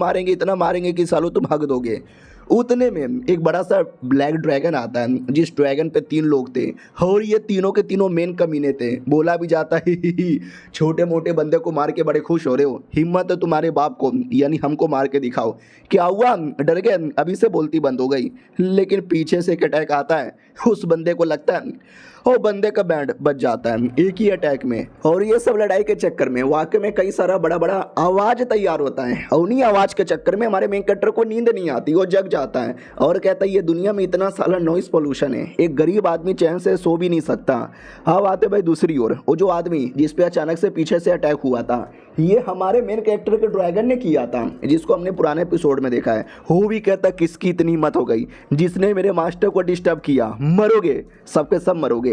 मारेंगे कि सालों तुम हग दोगे। उतने में एक बड़ा सा ब्लैक ड्रैगन आता है, जिस ड्रैगन पे 3 लोग थे और ये तीनों के तीनों मेन कमीने थे। बोला भी जाता है ही छोटे मोटे बंदे को मार के बड़े खुश हो रहे हो, हिम्मत है तुम्हारे बाप को यानी हमको मार के दिखाओ। क्या हुआ, डर गए? अभी से बोलती बंद हो गई। लेकिन पीछे से एक अटैक आता है, उस बंदे को लगता है और बंदे का बैंड बच जाता है एक ही अटैक में। और ये सब लड़ाई के चक्कर में वाकई में कई सारा बड़ा आवाज तैयार होता है और उन्हीं आवाज के चक्कर में हमारे मेन कैरेक्टर को नींद नहीं आती, वो जग जाता है और कहता है ये दुनिया में इतना सारा नॉइस पोल्यूशन है, एक गरीब आदमी चैन से सो भी नहीं सकता। अब आते भाई दूसरी ओर, वो जो आदमी जिसपे अचानक से पीछे से अटैक हुआ था, ये हमारे मेन कैरेक्टर के ड्रैगन ने किया था, जिसको हमने पुराने एपिसोड में देखा है। वो भी कहता किसकी इतनी हिम्मत हो गई, जिसने मेरे मास्टर को डिस्टर्ब किया, मरोगे, सबके सब मरोगे।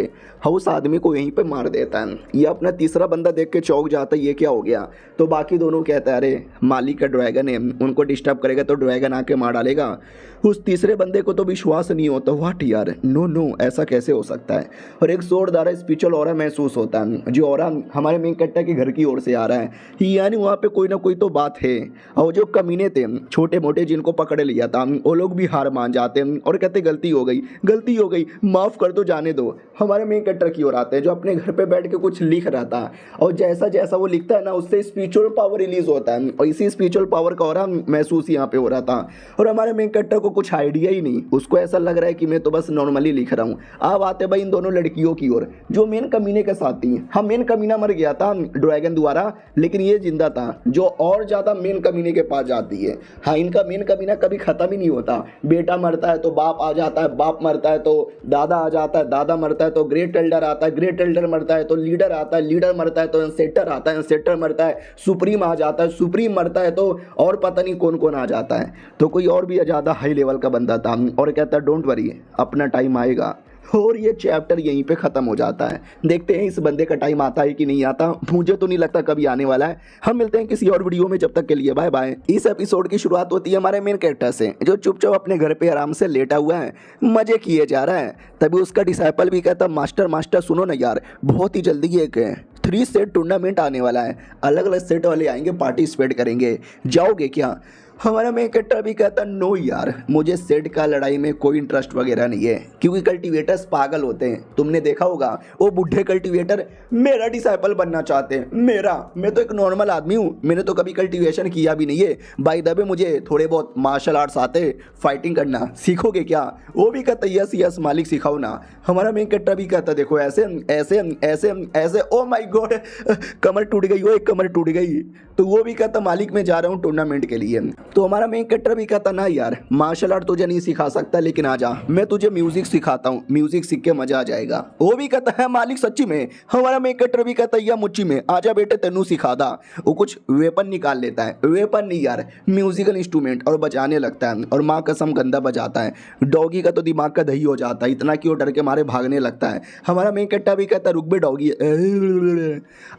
उस आदमी को यहीं पे मार देता है। ये अपना तीसरा बंदा देख के चौंक जाता है, ये क्या हो गया? तो बाकी दोनों कहते हैं अरे मालिक का ड्रैगन है, उनको डिस्टर्ब करेगा तो ड्रैगन आके मार डालेगा। उस तीसरे बंदे को तो विश्वास नहीं होता, व्हाट यार, नो ऐसा कैसे हो सकता है? और एक जोरदार स्पिरिचुअल ऑरा महसूस होता है, जो ऑरा हमारे मेन कैरेक्टर के घर की ओर से आ रहा है, यानी वहाँ पे कोई ना कोई तो बात है। और जो कमीने थे छोटे मोटे जिनको पकड़ लिया था, वो लोग भी हार मान जाते हैं और कहते गलती हो गई, माफ़ कर दो, जाने दो, हमारे मेन कैरेक्टर की ओर आते हैं जो अपने घर पे बैठ के कुछ लिख रहा था, और जैसा जैसा वो लिखता है ना उससे स्पिरिचुअल पावर रिलीज होता है, और इसी स्पिरिचुअल पावर का और महसूस यहाँ पे हो रहा था। और हमारे मेन कैरेक्टर को कुछ आइडिया ही नहीं, उसको ऐसा लग रहा है कि मैं तो बस नॉर्मली लिख रहा हूँ। अब आते भाई इन दोनों लड़कियों की ओर जो मेन कमीने के साथ थी। हाँ, मेन कमीना मर गया था ड्रैगन द्वारा, लेकिन ये जिंदा था जो और ज्यादा मेन कमीने के पास जाती है। हाँ, इनका मेन कमीना कभी खत्म ही नहीं होता। बेटा मरता है तो बाप आ जाता है, बाप मरता है तो दादा आ जाता है, दादा मरता है तो ग्रेट एल्डर आता है, ग्रेट एल्डर मरता है तो लीडर आता है, लीडर मरता है तो एंसेस्टर आता है, एंसेस्टर मरता है सुप्रीम आ जाता है, सुप्रीम मरता है तो और पता नहीं कौन कौन आ जाता है। तो कोई और भी ज़्यादा हाई लेवल का बंदा था और कहता है डोंट वरी, अपना टाइम आएगा। और ये चैप्टर यहीं पे ख़त्म हो जाता है। देखते हैं इस बंदे का टाइम आता है कि नहीं आता, मुझे तो नहीं लगता कभी आने वाला है। हम मिलते हैं किसी और वीडियो में, जब तक के लिए बाय बाय। इस एपिसोड की शुरुआत होती है हमारे मेन कैरेक्टर से जो चुपचाप अपने घर पे आराम से लेटा हुआ है, मजे किए जा रहा है। तभी उसका डिसाइपल भी कहता मास्टर मास्टर सुनो ना यार, बहुत ही जल्दी एक 3 सेट टूर्नामेंट आने वाला है, अलग अलग सेट वाले आएंगे, पार्टिसिपेट करेंगे, जाओगे क्या? हमारा मेन कैरेक्टर भी कहता नो यार, मुझे सेट का लड़ाई में कोई इंटरेस्ट वगैरह नहीं है, क्योंकि कल्टीवेटर्स पागल होते हैं। तुमने देखा होगा वो बुढ़े कल्टीवेटर मेरा डिसाइपल बनना चाहते हैं। मैं तो एक नॉर्मल आदमी हूँ, मैंने तो कभी कल्टीवेशन किया भी नहीं है। बाय द वे मुझे थोड़े बहुत मार्शल आर्ट्स आते, फाइटिंग करना सीखोगे क्या? वो भी कहता यस यस मालिक सिखाओ ना। हमारा मेन कैरेक्टर भी कहता देखो ऐसे ऐसे ऐसे ऐसे, ओ माय गॉड कमर टूट गई, वो एक कमर टूट गई। तो वो भी कहता मालिक मैं जा रहा हूँ टूर्नामेंट के लिए। तो हमारा मेन कैरेक्टर भी कहता ना यार, मार्शल आर्ट तुझे नहीं सिखा सकता, लेकिन आजा मैं तुझे म्यूजिक सिखाता हूँ, म्यूजिक सीख के मजा आ जाएगा। वो भी कहता है मालिक सच्ची में। हमारा मेन कैरेक्टर भी कहता है या मुच्ची में, आजा बेटे तेनू सिखा दा। वो कुछ वेपन निकाल लेता है, वेपन नहीं यार म्यूजिकल इंस्ट्रूमेंट, और बजाने लगता है और माँ कसम गंदा बजाता है। डॉगी का तो दिमाग का दही हो जाता है, इतना कि वो डर के मारे भागने लगता है। हमारा मेन कैरेक्टर भी कहता है रुक बे डॉगी।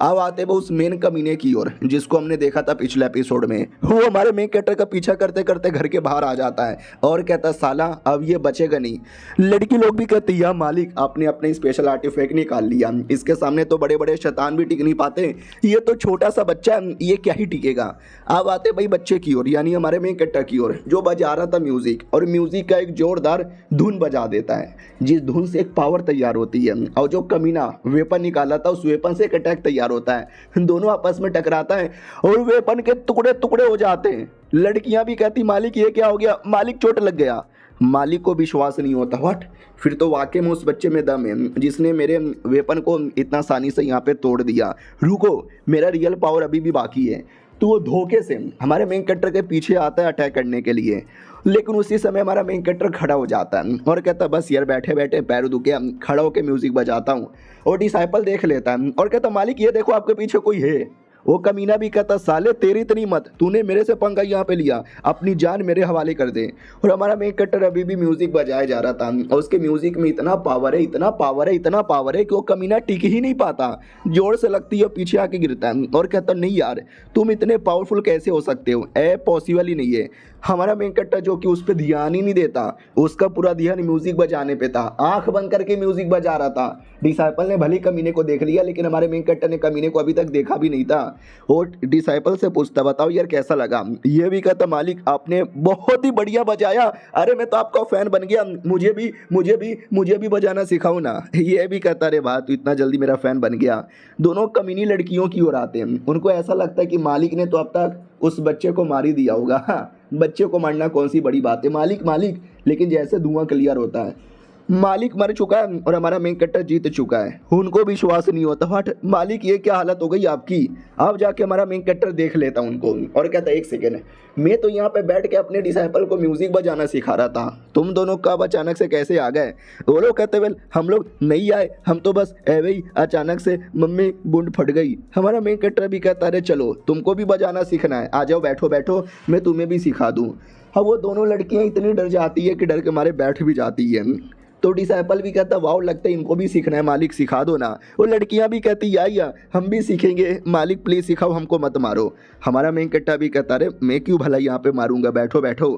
अब आते वो उस मेन कमीने की ओर जिसको हमने देखा था पिछले एपिसोड में। वो हमारे मेन कैरेक्टर का पीछा करते करते घर के बाहर आ जाता है और कहता साला अब ये बचेगा नहीं। लड़की लोग भी कहती है मालिक आपने अपने स्पेशल आर्टिफैक्ट निकाल लिया, इसके सामने तो बड़े बड़े शैतान भी टिक नहीं पाते, ये तो छोटा सा बच्चा है, ये क्या ही टिकेगा। अब आते भाई बच्चे की ओर, यानी हमारे मेन कैरेक्टर की ओर जो बजा रहा था म्यूजिक, और म्यूजिक का एक जोरदार धुन बजा देता है जिस धुन से एक पावर तैयार होती है, और जो कमीना वेपन निकाला था उस वेपन से एक अटैक तैयार होता है। दोनों आपस में टकराता है और वेपन के टुकड़े टुकड़े हो जाते हैं। लड़कियां भी कहती मालिक ये क्या हो गया, मालिक चोट लग गया। मालिक को विश्वास नहीं होता, व्हाट, फिर तो वाकई में उस बच्चे में दम है जिसने मेरे वेपन को इतना आसानी से यहाँ पे तोड़ दिया। रुको, मेरा रियल पावर अभी भी बाकी है। तो वो धोखे से हमारे मेन कैरेक्टर के पीछे आता है अटैक करने के लिए, लेकिन उसी समय हमारा मेन कैरेक्टर खड़ा हो जाता है और कहता है बस यार बैठे बैठे पैर दुखे, खड़ा होकर म्यूजिक बजाता हूँ। और डिसाइपल देख लेता है और कहता मालिक ये देखो आपके पीछे कोई है। वो कमीना भी कहता साले तेरी इतनी मत, तूने मेरे से पंगा यहाँ पे लिया, अपनी जान मेरे हवाले कर दे। और हमारा मेन कैरेक्टर अभी भी म्यूजिक बजाया जा रहा था और उसके म्यूजिक में इतना पावर है, इतना पावर है, इतना पावर है कि वो कमीना टिक ही नहीं पाता, जोर से लगती है पीछे आके गिरता है और कहता नहीं यार तुम इतने पावरफुल कैसे हो सकते हो, पॉसिबल ही नहीं है। हमारा मेन कैरेक्टर जो कि उस पर ध्यान ही नहीं देता, उसका पूरा ध्यान म्यूजिक बजाने पे था, आंख बंद करके म्यूजिक बजा रहा था। डिसाइपल ने भले कमीने को देख लिया, लेकिन हमारे मेन कैरेक्टर ने कमीने को अभी तक देखा भी नहीं था। और डिसाइपल से पूछता बताओ यार कैसा लगा, ये भी कहता मालिक आपने बहुत ही बढ़िया बजाया, अरे मैं तो आपका फैन बन गया, मुझे भी बजाना सिखाओ ना। ये भी कहता अरे बात तू इतना जल्दी मेरा फैन बन गया। दोनों कमीनी लड़कियों की ओर आते हैं, उनको ऐसा लगता है कि मालिक ने तो अब तक उस बच्चे को मार ही दिया होगा। हाँ, बच्चे को मारना कौन सी बड़ी बात है, मालिक मालिक, लेकिन जैसे धुआं क्लियर होता है मालिक मर चुका है और हमारा मेन कैरेक्टर जीत चुका है। उनको विश्वास नहीं होता, हट मालिक ये क्या हालत हो गई आपकी। अब जाके हमारा मेन कैरेक्टर देख लेता उनको और कहता एक सेकेंड, मैं तो यहाँ पे बैठ के अपने डिसाइपल को म्यूजिक बजाना सिखा रहा था, तुम दोनों कब अचानक से कैसे आ गए। वो लोग कहते वेल हम लोग नहीं आए, हम तो बस ऐवे ही अचानक से मम्मी बूंद फट गई। हमारा मेन कैरेक्टर भी कहता अरे चलो तुमको भी बजाना सीखना है, आ जाओ बैठो बैठो मैं तुम्हें भी सिखा दूँ। हाँ, वो दोनों लड़कियाँ इतनी डर जाती है कि डर के मारे बैठ भी जाती है। तो डिसाइपल भी कहता वाओ लगता है इनको भी सीखना है, मालिक सिखा दो ना। वो लड़कियां भी कहती या हम भी सीखेंगे, मालिक प्लीज सिखाओ, हमको मत मारो। हमारा मेन कैरेक्टर भी कहता अरे मैं क्यों भला यहाँ पे मारूंगा, बैठो बैठो।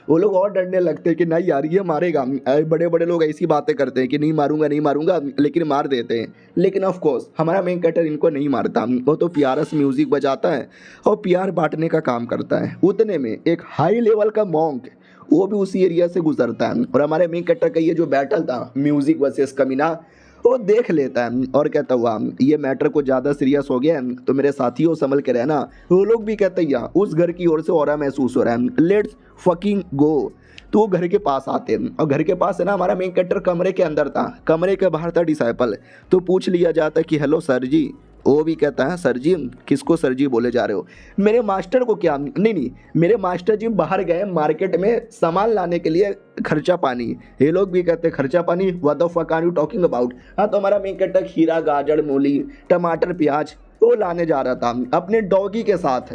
वो लोग और डरने लगते हैं कि नहीं यार ये मारेगा। बड़े बड़े लोग ऐसी बातें करते हैं कि नहीं मारूंगा नहीं मारूंगा, लेकिन मार देते हैं। लेकिन ऑफ कोर्स हमारा मेन कैरेक्टर इनको नहीं मारता, वो तो प्यारा से म्यूजिक बजाता है और प्यार बांटने का काम करता है। उतने में एक हाई लेवल का मॉन्क वो भी उसी एरिया से गुजरता है और हमारे मेन कैरेक्टर का ये जो बैटल था म्यूजिक वर्सेस कमीना, वो देख लेता है और कहता हुआ ये मैटर को ज़्यादा सीरियस हो गया है तो मेरे साथियों संभल के रहना। वो लोग भी कहते हैं या उस घर की ओर से ऑरा महसूस हो रहा है, लेट्स फकिंग गो। तो वो घर के पास आते हैं और घर के पास है ना हमारा मेन कैरेक्टर कमरे के अंदर था, कमरे के बाहर था डिसाइपल। तो पूछ लिया जाता है कि हेलो सर जी। वो भी कहता है सर जी, किसको सर जी बोले जा रहे हो? मेरे मास्टर को क्या? नहीं, मेरे मास्टर जी बाहर गए मार्केट में सामान लाने के लिए, खर्चा पानी। ये लोग भी कहते हैं खर्चा पानी, what the fuck are you talking about. हाँ, तो हमारा मेन कैरेक्टर खीरा, गाजर, मूली, टमाटर, प्याज वो लाने जा रहा था अपने डॉगी के साथ।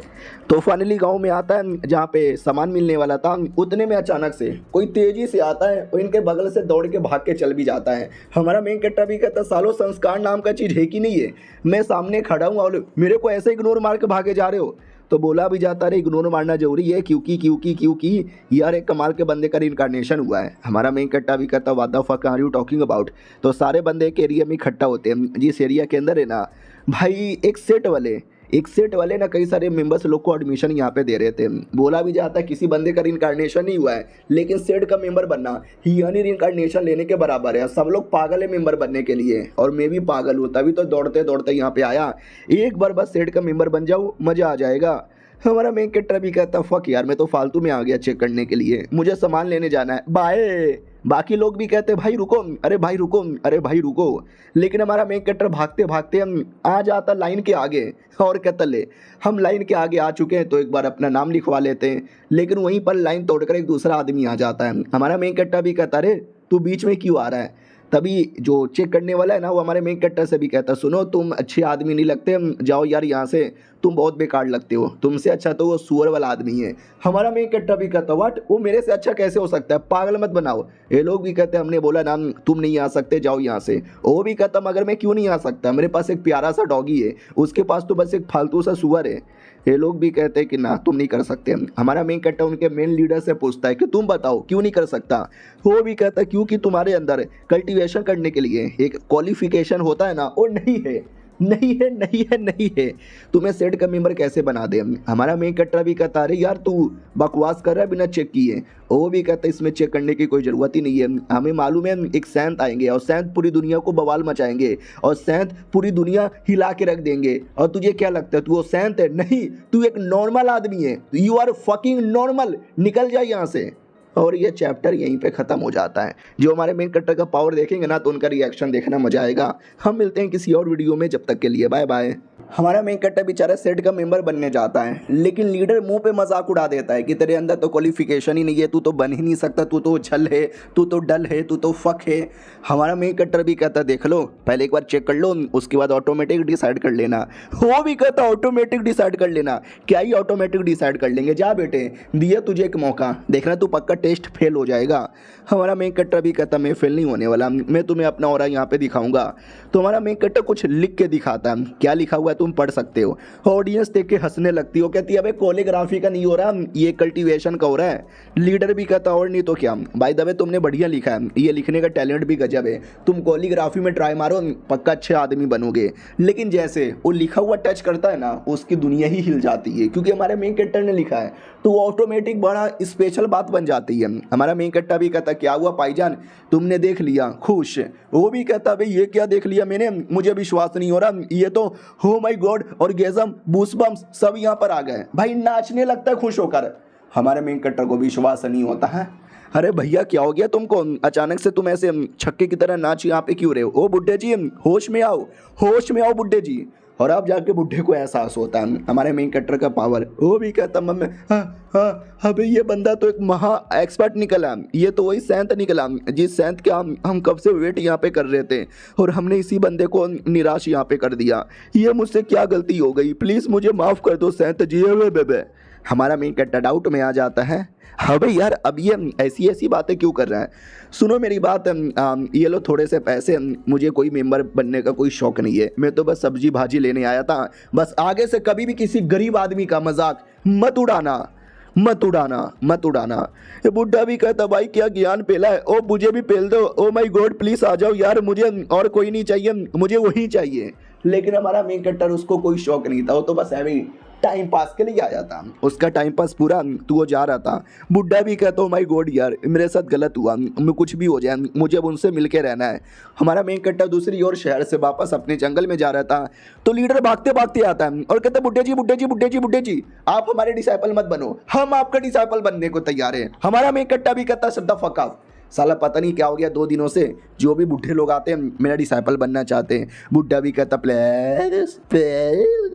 तो फाइनली गांव में आता है जहाँ पे सामान मिलने वाला था। उतने में अचानक से कोई तेजी से आता है और इनके बगल से दौड़ के भाग के चल भी जाता है। हमारा मेन कैरेक्टर भी कहता है सालों संस्कार नाम का चीज़ है कि नहीं है, मैं सामने खड़ा हूँ और मेरे को ऐसे इग्नोर मार के भागे जा रहे हो। तो बोला भी जाता है इग्नोर मारना जरूरी है क्योंकि यार एक कमाल के बंदे का रिइंकार्नेशन हुआ है। हमारा मेन कैरेक्टर भी कहता what the fuck are you talking about. तो सारे बंदे एक एरिया में इकट्ठा होते हैं। जिस एरिया के अंदर है ना भाई एक सेट वाले ना कई सारे मेंबर्स लोग को एडमिशन यहाँ पे दे रहे थे। बोला भी जाता है किसी बंदे का रिइंकार्नेशन नहीं हुआ है लेकिन सेट का मेंबर बनना यानी रिइंकार्नेशन लेने के बराबर है। सब लोग पागल है मेंबर बनने के लिए और मैं भी पागल हूँ, तभी तो दौड़ते दौड़ते यहाँ पे आया। एक बार बस सेट का मेंबर बन जाऊँ, मज़ा आ जाएगा। हमारा मेन कैरेक्टर भी कहता फक यार मैं तो फालतू में आ गया चेक करने के लिए, मुझे सामान लेने जाना है, बाय। बाकी लोग भी कहते भाई रुको, अरे भाई रुको, अरे भाई रुको। लेकिन हमारा मेन कैरेक्टर भागते भागते हम आ जाता लाइन के आगे और कहता ले हम लाइन के आगे आ चुके हैं तो एक बार अपना नाम लिखवा लेते हैं। लेकिन वहीं पर लाइन तोड़कर एक दूसरा आदमी आ जाता है। हमारा मेन कैरेक्टर भी कहता अरे तू बीच में क्यों आ रहा है? तभी जो चेक करने वाला है ना वो हमारे मेन कैरेक्टर से भी कहता सुनो तुम अच्छे आदमी नहीं लगते, जाओ यार यहाँ से, तुम बहुत बेकार लगते हो, तुमसे अच्छा तो वो सुअर वाला आदमी है। हमारा मेन कैरेक्टर भी कहता व्हाट, वो मेरे से अच्छा कैसे हो सकता है, पागल मत बनाओ। ये लोग भी कहते हमने बोला ना तुम नहीं आ सकते, जाओ यहाँ से। वो भी कहता मगर मैं क्यों नहीं आ सकता, मेरे पास एक प्यारा सा डॉगी है, उसके पास तो बस एक फालतू सा सुअर है। ये लोग भी कहते हैं कि ना तुम नहीं कर सकते। हमारा मेन कैरेक्टर उनके मेन लीडर से पूछता है कि तुम बताओ क्यों नहीं कर सकता। वो भी कहता है क्योंकि तुम्हारे अंदर कल्टीवेशन करने के लिए एक क्वालिफिकेशन होता है ना, वो नहीं है। तुम्हें सेट का मेंबर कैसे बना दे। हमारा मेन कैरेक्टर भी कहता अरे यार तू बकवास कर रहा है बिना चेक किए। वो भी कहता है इसमें चेक करने की कोई ज़रूरत ही नहीं है, हमें मालूम है एक सैंत आएंगे और सैंत पूरी दुनिया को बवाल मचाएंगे और सैंत पूरी दुनिया हिला के रख देंगे। और तुझे क्या लगता है तू वो सैंत है? नहीं, तू एक नॉर्मल आदमी है, यू आर फकिंग नॉर्मल, निकल जाए यहाँ से। और ये चैप्टर यहीं पे ख़त्म हो जाता है। जो हमारे मेन कैरेक्टर का पावर देखेंगे ना तो उनका रिएक्शन देखना मजा आएगा। हम मिलते हैं किसी और वीडियो में, जब तक के लिए बाय बाय। हमारा मेन कैरेक्टर बेचारा सेट का मेंबर बनने जाता है लेकिन लीडर मुंह पे मजाक उड़ा देता है कि तेरे अंदर तो क्वालिफिकेशन ही नहीं है, तू तो बन ही नहीं सकता, तू तो छल है, तू तो डल है, तू तो फक है। हमारा मेन कैरेक्टर भी कहता देख लो पहले एक बार चेक कर लो उसके बाद ऑटोमेटिक डिसाइड कर लेना। वो भी कहता ऑटोमेटिक डिसाइड कर लेना, क्या ही ऑटोमेटिक डिसाइड कर लेंगे, जा बेटे दिया तुझे एक मौका, देखना तू पक्का टेस्ट फेल हो जाएगा। हमारा मेन कैरेक्टर भी कहता मैं फेल नहीं होने वाला, मैं तुम्हें अपना ऑरा यहाँ पे दिखाऊंगा। तो हमारा मेन कैरेक्टर कुछ लिख के दिखाता है, क्या लिखा हुआ है तुम पढ़ सकते हो। ऑडियंस देख के हंसने लगती हो, कहती है अबे कोलियोग्राफी का नहीं हो रहा, ये कल्टीवेशन का हो रहा है। लीडर भी कहता और नहीं तो क्या, बाय द वे तुमने बढ़िया लिखा है, ये लिखने का टैलेंट भी गजब है, तुम कोलियोग्राफी में ट्राई मारो पक्का अच्छे आदमी बनोगे। लेकिन जैसे वो लिखा हुआ टच करता है ना उसकी दुनिया ही हिल जाती है, क्योंकि हमारे मेन कैरेक्टर ने लिखा है तो ऑटोमेटिक बड़ा स्पेशल बात बन जाती है। हमारा मेन कैरेक्टर भी कहता क्या हुआ भाईजान तुमने देख लिया, खुश। वो भी कहता भाई ये क्या देख लिया मैंने, मुझे विश्वास नहीं हो रहा, ये तो हो माय गॉड ऑर्गेज़म बूस्टबम्प्स सब यहाँ पर आ गए। भाई नाचने लगता है खुश होकर। हमारे मेन कैरेक्टर को विश्वास नहीं होता है, अरे भैया क्या हो गया तुमको, अचानक से तुम ऐसे छक्के की तरह नाच यहाँ पे क्यों रहे हो? ओ बुड्ढे जी होश में आओ बुड्ढे जी। और अब जाके बुड्ढे को एहसास होता है हमारे मेन कैरेक्टर का पावर। वो भी कहता मम्मी हाँ भाई ये बंदा तो एक महा एक्सपर्ट निकला, ये तो वही सैंत निकला जिस सैंत के हम कब से वेट यहाँ पे कर रहे थे और हमने इसी बंदे को निराश यहाँ पे कर दिया। ये मुझसे क्या गलती हो गई, प्लीज़ मुझे माफ़ कर दो सैंत जी। बेबे हमारा मेन कैरेक्टर डाउट में आ जाता है, हाँ भाई यार अब ये ऐसी बातें क्यों कर रहा है। सुनो मेरी बात, ये लो थोड़े से पैसे, मुझे कोई मेंबर बनने का कोई शौक नहीं है, मैं तो बस सब्जी भाजी लेने आया था, बस आगे से कभी भी किसी गरीब आदमी का मजाक मत उड़ाना। ये बुड्ढा भी कहता भाई क्या ज्ञान पेला है, ओ मुझे भी पेल दो, ओ माय गॉड प्लीज़ आ जाओ यार, मुझे और कोई नहीं चाहिए, मुझे वही चाहिए। लेकिन हमारा मेन कैरेक्टर उसको कोई शौक नहीं था, वो तो बस ऐਵੇਂ टाइम पास के लिए आया था। उसका टाइम पास पूरा तो वो जा रहा था। बुड्ढा भी कहता माय गॉड यार मेरे साथ गलत हुआ, मैं कुछ भी हो जाए मुझे अब उनसे मिल के रहना है। हमारा मेन कैरेक्टर दूसरी ओर शहर से वापस अपने जंगल में जा रहा था, तो लीडर भागते भागते आता है और कहता है बुड्ढे जी बुड्ढे जी बुड्ढे जी बुड्ढे जी आप हमारे डिसाइपल मत बनो, हम आपका डिसाइपल बनने को तैयार है। हमारा मेन कैरेक्टर भी कहता है शट द फक अप, साला पता नहीं क्या हो गया 2 दिनों से जो भी बुढ़े लोग आते हैं मेरा डिसाइपल बनना चाहते हैं। बुढ़ा भी कहता प्लीज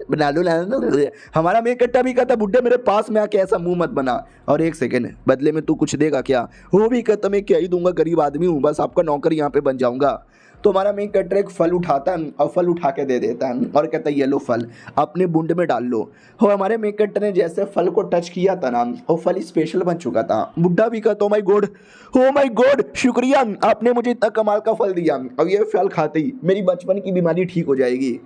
बना लो ना। हमारा मेन कट्टा भी कहता बुढ़े मेरे पास में आके ऐसा मुंह मत बना, और 1 सेकंड बदले में तू कुछ देगा क्या? वो भी कहता मैं क्या ही दूंगा, गरीब आदमी हूँ, बस आपका नौकर यहाँ पे बन जाऊंगा। तो हमारा मेन कैरेक्टर एक फल उठाता है और फल उठा के दे देता है और कहता है ये लो फल अपने बुंड में डाल लो। और हमारे मेन कैरेक्टर ने जैसे फल को टच किया था ना वो फल स्पेशल बन चुका था। बुड्ढा भी कहता ओ माय गॉड शुक्रिया आपने मुझे इतना कमाल का फल दिया, अब ये फल खाते ही मेरी बचपन की बीमारी ठीक हो जाएगी।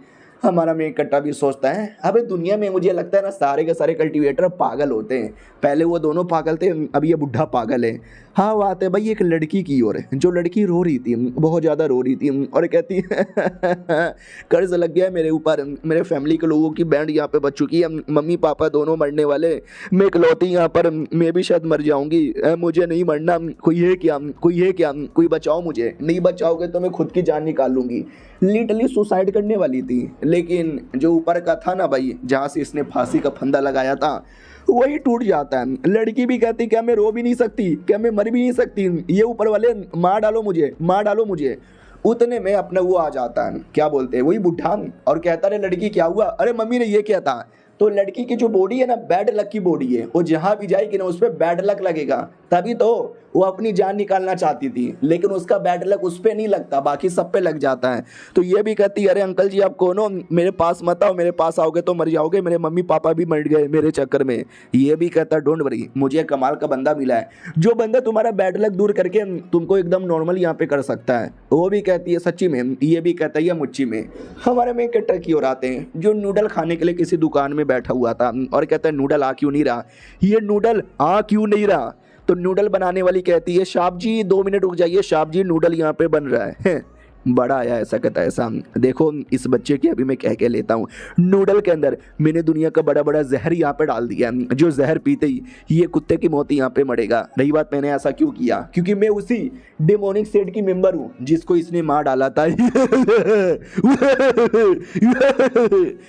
हमारा मेन कट्टा भी सोचता है अबे दुनिया में मुझे लगता है ना सारे के सारे कल्टीवेटर पागल होते हैं, पहले वो दोनों पागल थे अब ये बुढ़ा पागल है। हाँ बात है भाई एक लड़की की ओर, जो लड़की रो रही थी बहुत ज़्यादा रो रही थी और कहती कर्ज लग गया है मेरे ऊपर, मेरे फैमिली के लोगों की बैंड यहाँ पे बच चुकी है, मम्मी पापा दोनों मरने वाले, मैं इकलौती यहाँ पर, मैं भी शायद मर जाऊंगी, मुझे नहीं मरना, कोई है क्या कोई बचाओ मुझे, नहीं बचाओगे तो मैं खुद की जान निकाल लूंगी। लिटरली सुसाइड करने वाली थी, लेकिन जो ऊपर का था ना भाई जहाँ से इसने फांसी का फंदा लगाया था वही टूट जाता है। लड़की भी कहती क्या मैं रो भी नहीं सकती, क्या मैं मर भी नहीं सकती, ये ऊपर वाले मार डालो मुझे। उतने में अपना वो आ जाता है क्या बोलते हैं वही बुढ़ा और कहता अरे लड़की क्या हुआ, अरे मम्मी ने ये क्या था। तो लड़की की जो बॉडी है ना बैड लक की बॉडी है, वो जहाँ भी जाएगी ना उस पर बैड लक लगेगा, तभी तो वो अपनी जान निकालना चाहती थी, लेकिन उसका बैड लक उस पर नहीं लगता बाकी सब पे लग जाता है। तो ये भी कहती है अरे अंकल जी आप कौन हो, मेरे पास मत आओ, मेरे पास आओगे तो मर जाओगे, मेरे मम्मी पापा भी मर गए मेरे चक्कर में। ये भी कहता डोंट वरी मुझे कमाल का बंदा मिला है, जो बंदा तुम्हारा बैड लक दूर करके तुमको एकदम नॉर्मल यहाँ पे कर सकता है। वो भी कहती है सच्ची में, ये भी कहता है मुच्ची में। हमारे में कट्टर की ओर आते हैं जो नूडल खाने के लिए किसी दुकान में बैठा हुआ था और कहता है नूडल आ क्यों नहीं रहा, ये नूडल आ क्यों नहीं रहा। तो नूडल बनाने वाली कहती है शाप जी 2 मिनट रुक जाइए, शाप जी नूडल यहाँ पे बन रहा है। बड़ा आया ऐसा कहता है ऐसा, देखो इस बच्चे की अभी मैं कह लेता हूँ, नूडल के अंदर मैंने दुनिया का बड़ा बड़ा जहर यहाँ पे डाल दिया, जो जहर पीते ही ये कुत्ते की मौत यहाँ पे मरेगा। रही बात मैंने ऐसा क्यों किया, क्योंकि मैं उसी डेमोनिक सेट की मेंबर हूँ जिसको इसने मार डाला था।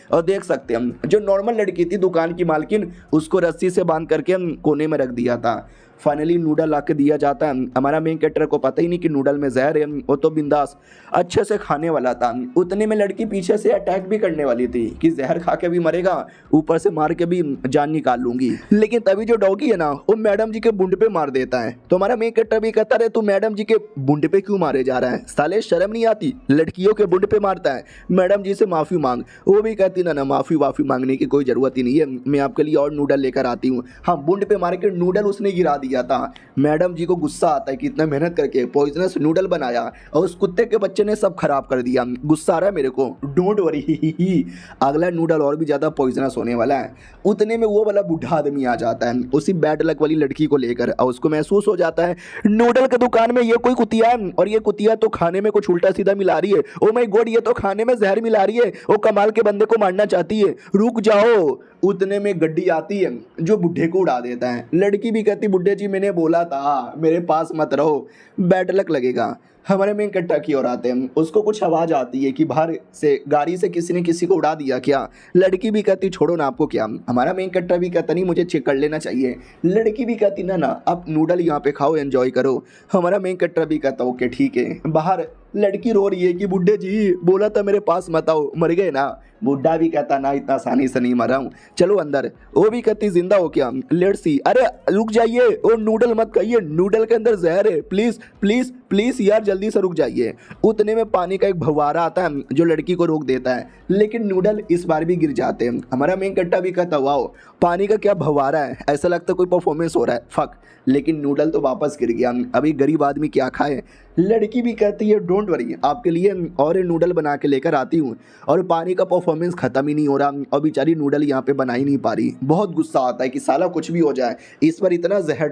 और देख सकते हम जो नॉर्मल लड़की थी दुकान की मालकिन, उसको रस्सी से बांध करके हम कोने में रख दिया था। फाइनली नूडल आके दिया जाता है, हमारा मेन कैरेक्टर को पता ही नहीं कि नूडल में जहर है, वो तो बिंदास अच्छे से खाने वाला था। उतने में लड़की पीछे से अटैक भी करने वाली थी कि जहर खा के भी मरेगा, ऊपर से मार के भी जान निकाल लूंगी, लेकिन तभी जो डॉगी है ना वो मैडम जी के बुंड पे मार देता है। तो हमारा मेन कैरेक्टर भी कहता है तू मैडम जी के बुंड पे क्यों मारे जा रहा है, साले शर्म नहीं आती, लड़कियों के बुंड पे मारता है, मैडम जी से माफी मांग। वो भी कहती ना माफी मांगने की कोई जरूरत ही नहीं है, मैं आपके लिए और नूडल लेकर आती हूँ। हाँ बुंड पे मार के नूडल उसने गिरा दिया था। मैडम जी को गुस्सा आता है कि इतना मेहनत करके पॉइजनस नूडल बनाया और उस कुत्ते के बच्चे ने सब खराब कर दिया, गुस्सा आ रहा है मेरे को, डोंट वरी अगला नूडल और भी ज्यादा पॉइजनस होने वाला है। उतने में वो वाला बूढ़ा आदमी आ जाता है उसी बैड लक वाली लड़की को लेकर, और उसको महसूस हो जाता है नूडल की दुकान में ये कोई कुतिया है और ये कुतिया तो खाने में कुछ उल्टा सीधा मिला रही है, ओ माय गॉड ये तो खाने में जहर मिला रही है, वो कमाल के बंदे को मारना चाहती है, रुक जाओ। उतने में गड्डी आती है जो बुढ़े को उड़ा देता है। लड़की भी कहती बुढ़े जी मैंने बोला था मेरे पास मत रहो, बैड लक लगेगा। हमारे मेन कट्टा की ओर आते हैं, उसको कुछ आवाज़ आती है कि बाहर से गाड़ी से किसी ने किसी को उड़ा दिया क्या। लड़की भी कहती छोड़ो ना आपको क्या, हमारा मेन कट्टा भी कहता नहीं मुझे चेक कर लेना चाहिए। लड़की भी कहती ना आप नूडल यहाँ पे खाओ एंजॉय करो। हमारा मेन कट्टा भी कहता ओके ठीक है। बाहर लड़की रो रही है कि बुड्ढे जी बोला था मेरे पास मत आओ, मर गए ना। बुड्ढा भी कहता ना इतना आसानी से नहीं मरा हूँ, चलो अंदर। वो भी कहती जिंदा हो क्या, लेट्स सी। अरे रुक जाइए, वो नूडल मत खाइए, नूडल के अंदर जहर है, प्लीज प्लीज प्लीज यार जल्दी से रुक जाइए। उतने में पानी का एक फव्वारा आता है जो लड़की को रोक देता है, लेकिन नूडल इस बार भी गिर जाते हैं। हमारा मेन कट्टा भी कहता वाओ पानी का क्या फव्वारा है, ऐसा लगता है कोई परफॉर्मेंस हो रहा है, फक। लेकिन नूडल तो वापस गिर गया, अभी गरीब आदमी क्या खाए। लड़की भी कहती है डोंट वरी आपके लिए और नूडल बना के लेकर आती हूँ, और पानी का परफॉर्मेंस खत्म ही नहीं हो रहा और बेचारी नूडल यहाँ पे बना ही नहीं पा रही। बहुत गुस्सा आता है कि साला कुछ भी हो जाए, इस पर इतना जहर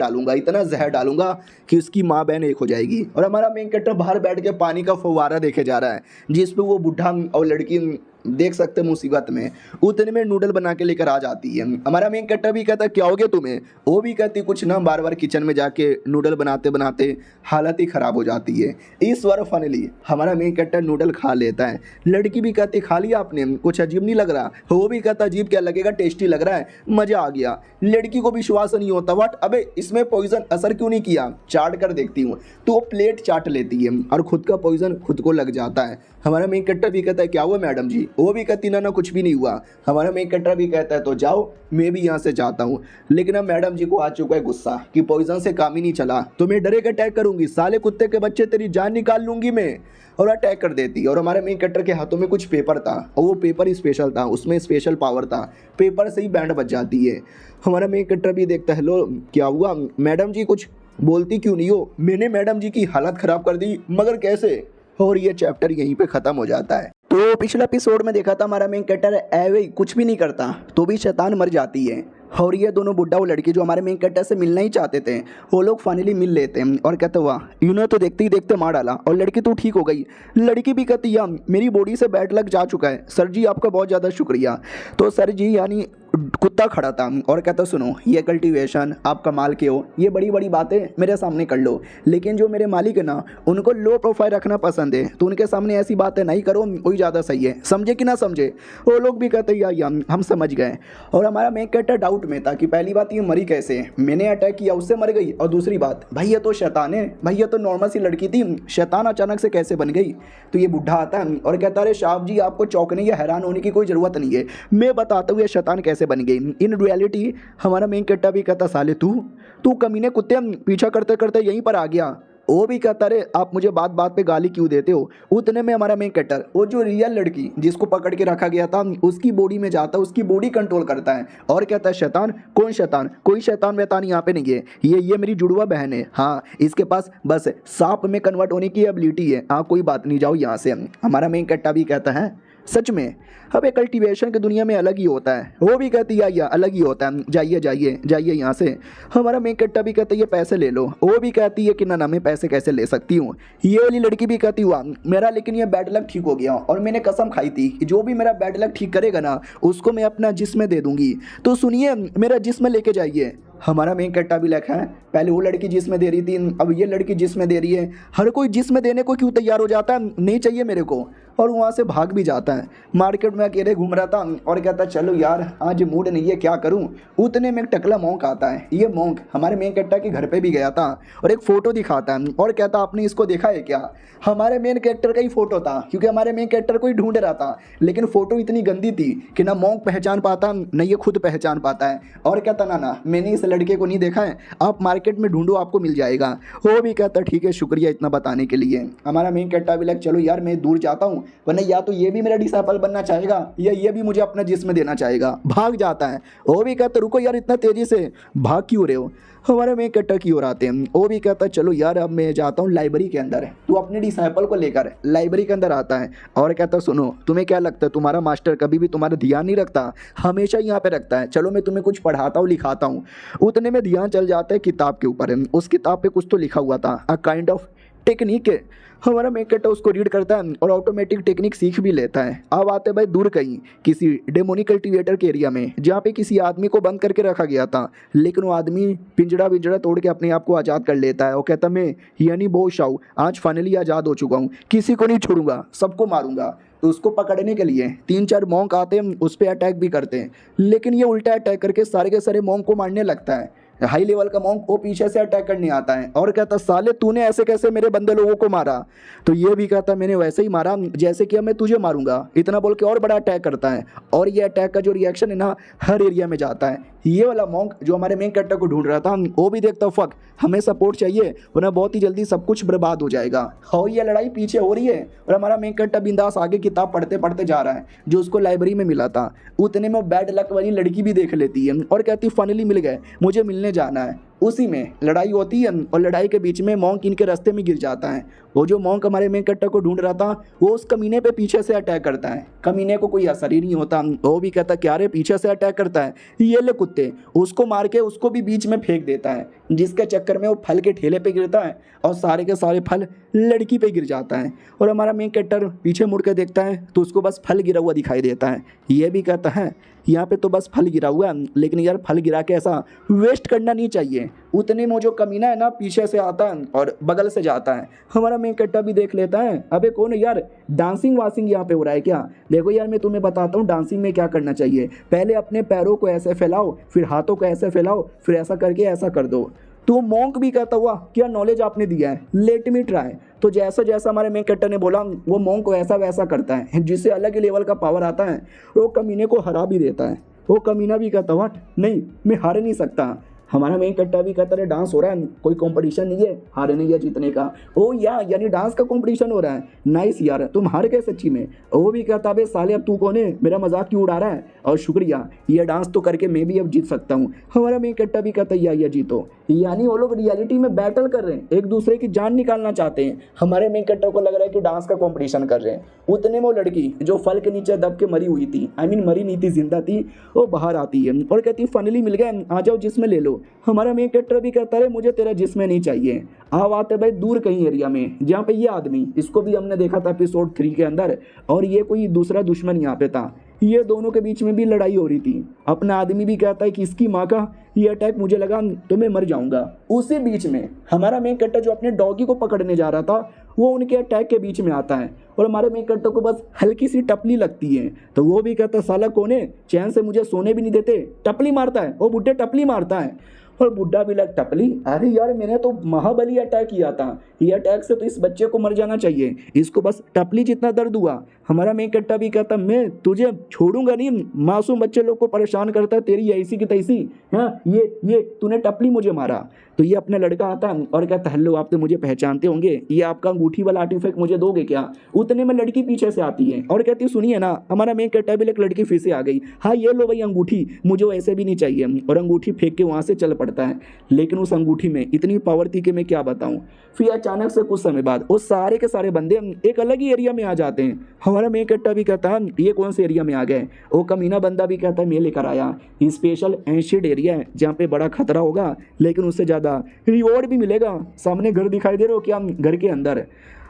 डालूंगा कि उसकी माँ बहन एक हो जाएगी। और हमारा मेन कैरेक्टर बाहर बैठ के पानी का फव्वारा देखे जा रहा है जिसपे वो बुढ़ा और लड़की देख सकते हैं मुसीबत में, उतने में नूडल बना के लेकर आ जाती है। हमारा मेन कैरेक्टर भी कहता है क्या हो गया तुम्हें, वो भी कहती कुछ ना, बार बार किचन में जाके नूडल बनाते बनाते हालत ही ख़राब हो जाती है। इस बार फाइनली हमारा मेन कैरेक्टर नूडल खा लेता है। लड़की भी कहती खा लिया आपने, कुछ अजीब नहीं लग रहा, वो भी कहता अजीब क्या लगेगा, टेस्टी लग रहा है, मज़ा आ गया। लड़की को विश्वास नहीं होता, व्हाट, अबे इसमें पॉइजन असर क्यों नहीं किया, चाट कर देखती हूँ। तो वो प्लेट चाट लेती है और खुद का पॉइजन खुद को लग जाता है। हमारा मेन कैरेक्टर भी कहता है क्या हुआ मैडम जी, वो भी कहती ना कुछ भी नहीं हुआ। हमारा मेन कैरेक्टर भी कहता है तो जाओ, मैं भी यहाँ से जाता हूँ। लेकिन अब मैडम जी को आ चुका है गुस्सा कि पॉइजन से काम ही नहीं चला, तो मैं डरे के अटैक करूंगी, साले कुत्ते के बच्चे तेरी जान निकाल लूंगी मैं, और अटैक कर देती। और हमारे मेन कैरेक्टर के हाथों में कुछ पेपर था और वो पेपर स्पेशल था, उसमें स्पेशल पावर था, पेपर से ही बैंड बज जाती है। हमारा मेन कैरेक्टर भी देखता है हेलो क्या हुआ मैडम जी, कुछ बोलती क्यों नहीं हो, मैंने मैडम जी की हालत ख़राब कर दी, मगर कैसे। और ये चैप्टर यहीं पे ख़त्म हो जाता है। तो पिछला एपिसोड में देखा था हमारा मेन कैरेक्टर एवे कुछ भी नहीं करता तो भी शैतान मर जाती है, और ये दोनों बुड्ढा वो लड़की जो हमारे मेन कैरेक्टर से मिलना ही चाहते थे वो लोग फाइनली मिल लेते हैं और कहते हुआ इन्होंने तो देखते ही देखते मार डाला और लड़की तो ठीक हो गई। लड़की भी कहती है मेरी बॉडी से बैड लक जा चुका है सर जी, आपका बहुत ज़्यादा शुक्रिया। तो सर जी यानी कुत्ता खड़ा था और कहता सुनो ये कल्टीवेशन आप कमाल के हो, ये बड़ी बड़ी बातें मेरे सामने कर लो, लेकिन जो मेरे मालिक है ना उनको लो प्रोफाइल रखना पसंद है, तो उनके सामने ऐसी बातें नहीं करो, वही ज़्यादा सही है, समझे कि ना समझे। वो लोग भी कहते हैं हम समझ गए। और हमारा मेन कैरेक्टर डाउट में था कि पहली बात ये मरी कैसे, मैंने अटैक किया उससे मर गई, और दूसरी बात भाई ये तो शैतान है, भाई ये तो नॉर्मल सी लड़की थी, शैतान अचानक से कैसे बन गई। तो ये बुढ़ा आता है और कहता है साहब जी आपको चौंकने या हैरान होने की कोई ज़रूरत नहीं है, मैं बताता हूँ ये शैतान कैसे बन गई। इन रियलिटी हमारा मेन कैरेक्टर भी कहता साले तू कमीने कुत्ते पीछा करते करते यहीं पर आ गया। वो भी कहता रे आप मुझे बात बात पे गाली क्यों देते हो। उतने में हमारा मेन कैरेक्टर वो जो रियल लड़की जिसको पकड़ के रखा गया था उसकी बॉडी में जाता है, उसकी बॉडी कंट्रोल करता है और कहता है शैतान, कौन शैतान, कोई शैतान वैतान यहाँ पे नहीं है, ये मेरी जुड़वा बहन है, हाँ इसके पास बस सांप में कन्वर्ट होने की एबिलिटी है, हाँ कोई बात नहीं जाओ यहाँ से। हमारा मेन कैरेक्टर भी कहता है सच में अब एक कल्टीवेशन की दुनिया में अलग ही होता है। वो भी कहती है या अलग ही होता है, जाइए जाइए जाइए यहाँ से। हमारा मेन कैरेक्टर भी कहता है ये पैसे ले लो, वो भी कहती है कि ना मैं पैसे कैसे ले सकती हूँ। ये वाली लड़की भी कहती हुआ मेरा लेकिन ये बैड लक ठीक हो गया और मैंने कसम खाई थी कि जो भी मेरा बैड लक ठीक करेगा ना उसको मैं अपना जिस्म दे दूंगी, तो सुनिए मेरा जिस्म लेके जाइए। हमारा मेन कैरेक्टर भी लिखा है पहले वो लड़की जिस्म दे रही थी, अब ये लड़की जिस्म दे रही है। हर कोई जिस्म देने को क्यों तैयार हो जाता है, नहीं चाहिए मेरे को, और वहाँ से भाग भी जाता है। मार्केट में अकेले घूम रहा था और कहता चलो यार आज मूड नहीं है क्या करूँ। उतने में एक टकला मोंक आता है, ये मोंक हमारे मेन कैरेक्टर के घर पे भी गया था और एक फ़ोटो दिखाता है और कहता आपने इसको देखा है क्या। हमारे मेन कैरेक्टर का ही फ़ोटो था क्योंकि हमारे मेन कैरेक्टर को ही ढूंढ रहा था, लेकिन फ़ोटो इतनी गंदी थी कि ना मोंक पहचान पाता न ये खुद पहचान पाता है, और कहता ना मैंने इस लड़के को नहीं देखा है, आप मार्केट में ढूंढो आपको मिल जाएगा। वो भी कहता ठीक है शुक्रिया इतना बताने के लिए। हमारा मेन कैरेक्टर भी लग चलो यार मैं दूर जाता हूँ, वरना या तो ये भी मेरा डिसाइपल बनना चाहेगा या ये भी मुझे अपना जिस्म देना चाहेगा। भाग जाता है। वो भी कहता रुको यार इतना तेज़ी से भाग क्यों रहे हो। हमारे मेन कैरेक्टर की ओर आते हैं, वो भी कहता है चलो यार अब मैं जाता हूँ लाइब्रेरी के अंदर। तू अपने डिसाइपल को लेकर लाइब्रेरी के अंदर आता है और कहता सुनो तुम्हें क्या लगता है तुम्हारा मास्टर कभी भी तुम्हारा ध्यान नहीं रखता, हमेशा यहाँ पे रखता है, चलो मैं तुम्हें कुछ पढ़ाता हूँ लिखाता हूँ। उतने में ध्यान चल जाता है किताब के ऊपर, उस किताब पे कुछ तो लिखा हुआ था अ काइंड ऑफ टेक्निक है। हमारा मेन कैरेक्टर उसको रीड करता है और ऑटोमेटिक टेक्निक सीख भी लेता है। अब आते भाई दूर कहीं किसी डेमोनिक कल्टीवेटर के एरिया में जहाँ पे किसी आदमी को बंद करके रखा गया था, लेकिन वो आदमी पिंजड़ा तोड़ के अपने आप को आज़ाद कर लेता है। वो कहता मैं यानी बोशाऊ आज फाइनली आज़ाद हो चुका हूँ, किसी को नहीं छोड़ूंगा, सबको मारूंगा। तो उसको पकड़ने के लिए 3-4 मॉन्क आते हैं, उस पर अटैक भी करते हैं, लेकिन ये उल्टा अटैक करके सारे के सारे मॉन्क को मारने लगता है। हाई लेवल का मॉन्क वो पीछे से अटैक करने आता है और कहता साले तूने ऐसे कैसे मेरे बंदे लोगों को मारा। तो ये भी कहता मैंने वैसे ही मारा जैसे कि मैं तुझे मारूंगा, इतना बोल के और बड़ा अटैक करता है। और ये अटैक का जो रिएक्शन है ना हर एरिया में जाता है। ये वाला मॉन्क जो हमारे मेन कैरेक्टर को ढूंढ रहा था वो भी देखता फक हमें सपोर्ट चाहिए वरना बहुत ही जल्दी सब कुछ बर्बाद हो जाएगा। और ये लड़ाई पीछे हो रही है और हमारा मेन कैरेक्टर बिंदास आगे किताब पढ़ते पढ़ते जा रहा है जो उसको लाइब्रेरी में मिला था। उतने में बैड लक वाली लड़की भी देख लेती है और कहती फाइनली मिल गए, मुझे मिलने जाना है। उसी में लड़ाई होती है और लड़ाई के बीच में मॉन्क इनके रास्ते में गिर जाता है। वो जो मॉन्क हमारे मेन कैरेक्टर को ढूंढ रहा था वो उस कमीने पे पीछे से अटैक करता है। कमीने को कोई असर ही नहीं होता। वो भी कहता क्या रे पीछे से अटैक करता है, ये ले कुत्ते, उसको मार के उसको भी बीच में फेंक देता है, जिसके चक्कर में वो फल के ठेले पे गिरता है और सारे के सारे फल लड़की पे गिर जाता है। और हमारा मेन कैरेक्टर पीछे मुड़ के देखता है तो उसको बस फल गिरा हुआ दिखाई देता है। ये भी कहता है यहाँ पे तो बस फल गिरा हुआ है, लेकिन यार फल गिरा के ऐसा वेस्ट करना नहीं चाहिए। उतने में जो कमीना है ना पीछे से आता है और बगल से जाता है। हमारा मेन कैरेक्टर भी देख लेता है, अबे कौन है यार, डांसिंग वासिंग यहाँ पे हो रहा है क्या? देखो यार मैं तुम्हें बताता हूँ डांसिंग में क्या करना चाहिए। पहले अपने पैरों को ऐसे फैलाओ, फिर हाथों को ऐसे फैलाओ, फिर ऐसा करके ऐसा कर दो। तो मॉन्क भी कहता हुआ क्या नॉलेज आपने दिया है, लेट मी ट्राई। तो जैसा जैसा हमारे मेन कैरेक्टर ने बोला वो मॉन्क को ऐसा वैसा करता है, जिससे अलग ही लेवल का पावर आता है। वो कमीने को हरा भी देता है। वो कमीना भी कहता व्हाट, नहीं मैं हार नहीं सकता। हमारा मेन कैरेक्टर भी कहता है डांस हो रहा है, कोई कंपटीशन नहीं है हारने या जीतने का। ओ यानी डांस का कंपटीशन हो रहा है, नाइस यार, तुम हार गए सच्ची में। वो भी कहता है साले अब तू कौन है, मेरा मजाक क्यों उड़ा रहा है, और शुक्रिया ये डांस तो करके मैं भी अब जीत सकता हूँ। हमारा मेन कैरेक्टर भी कहता है या जीतो। यानी वो लोग रियलिटी में बैटल कर रहे हैं, एक दूसरे की जान निकालना चाहते हैं। हमारे मेन कैरेक्टर को लग रहा है कि डांस का कॉम्पिटिशन कर रहे हैं। उतने में वो लड़की जो फल के नीचे दब के मरी हुई थी, मरी नहीं थी, जिंदा थी, वो बाहर आती है और कहती है फाइनली मिल गया, आ जाओ जिसमें ले लो। हमारा मेन कैरेक्टर भी कहता है मुझे तेरा जिस्म नहीं चाहिए। आप आते भाई दूर कहीं एरिया में जहाँ पे ये आदमी, इसको भी हमने देखा था एपिसोड 3 के अंदर, और ये कोई दूसरा दुश्मन यहाँ पे था। ये दोनों के बीच में भी लड़ाई हो रही थी। अपना आदमी भी कहता है कि इसकी माँ का ये अटैक मुझे लगा तो मैं मर जाऊंगा। उसी बीच में हमारा मेन कैरेक्टर जो अपने डॉगी को पकड़ने जा रहा था वो उनके अटैक के बीच में आता है और हमारे मेन कैरेक्टर को बस हल्की सी टपली लगती है। तो वो भी कहता है साला कौन है, चैन से मुझे सोने भी नहीं देते, टपली मारता है। वो बुड्ढे टपली मारता है और बुड्ढा भी लग टपली, अरे यार मैंने तो महाबली अटैक किया था, ये अटैक से तो इस बच्चे को मर जाना चाहिए, इसको बस टपली जितना दर्द हुआ। हमारा मेन कैरेक्टर भी कहता मैं तुझे छोड़ूंगा नहीं, मासूम बच्चे लोग को परेशान करता है, तेरी ऐसी की तैसी, हाँ ये तूने टपली मुझे मारा। तो ये अपना लड़का आता है और कहता हेलो आप तो मुझे पहचानते होंगे, ये आपका अंगूठी वाला आर्टिफैक्ट मुझे दोगे क्या? उतने में लड़की पीछे से आती है और कहती सुनिए ना, हमारा मेन कैरेक्टर भी एक लड़की फिर से आ गई, हाँ ये लो भाई अंगूठी, मुझे वैसे भी नहीं चाहिए, और अंगूठी फेंक के वहाँ से चल पड़ता है। लेकिन उस अंगूठी में इतनी पावर थी कि मैं क्या बताऊँ। फिर अचानक से कुछ समय बाद वो सारे के सारे बंदे एक अलग ही एरिया में आ जाते हैं। हमारा मेन कैरेक्टर भी कहता है ये कौन से एरिया में आ गए? वो कमीना बंदा भी कहता है मैं लेकर आया स्पेशल एंशियंट एरिया है जहाँ पे बड़ा खतरा होगा लेकिन उससे ज़्यादा रिवॉर्ड भी मिलेगा। सामने घर दिखाई दे रहे हो क्या? घर के अंदर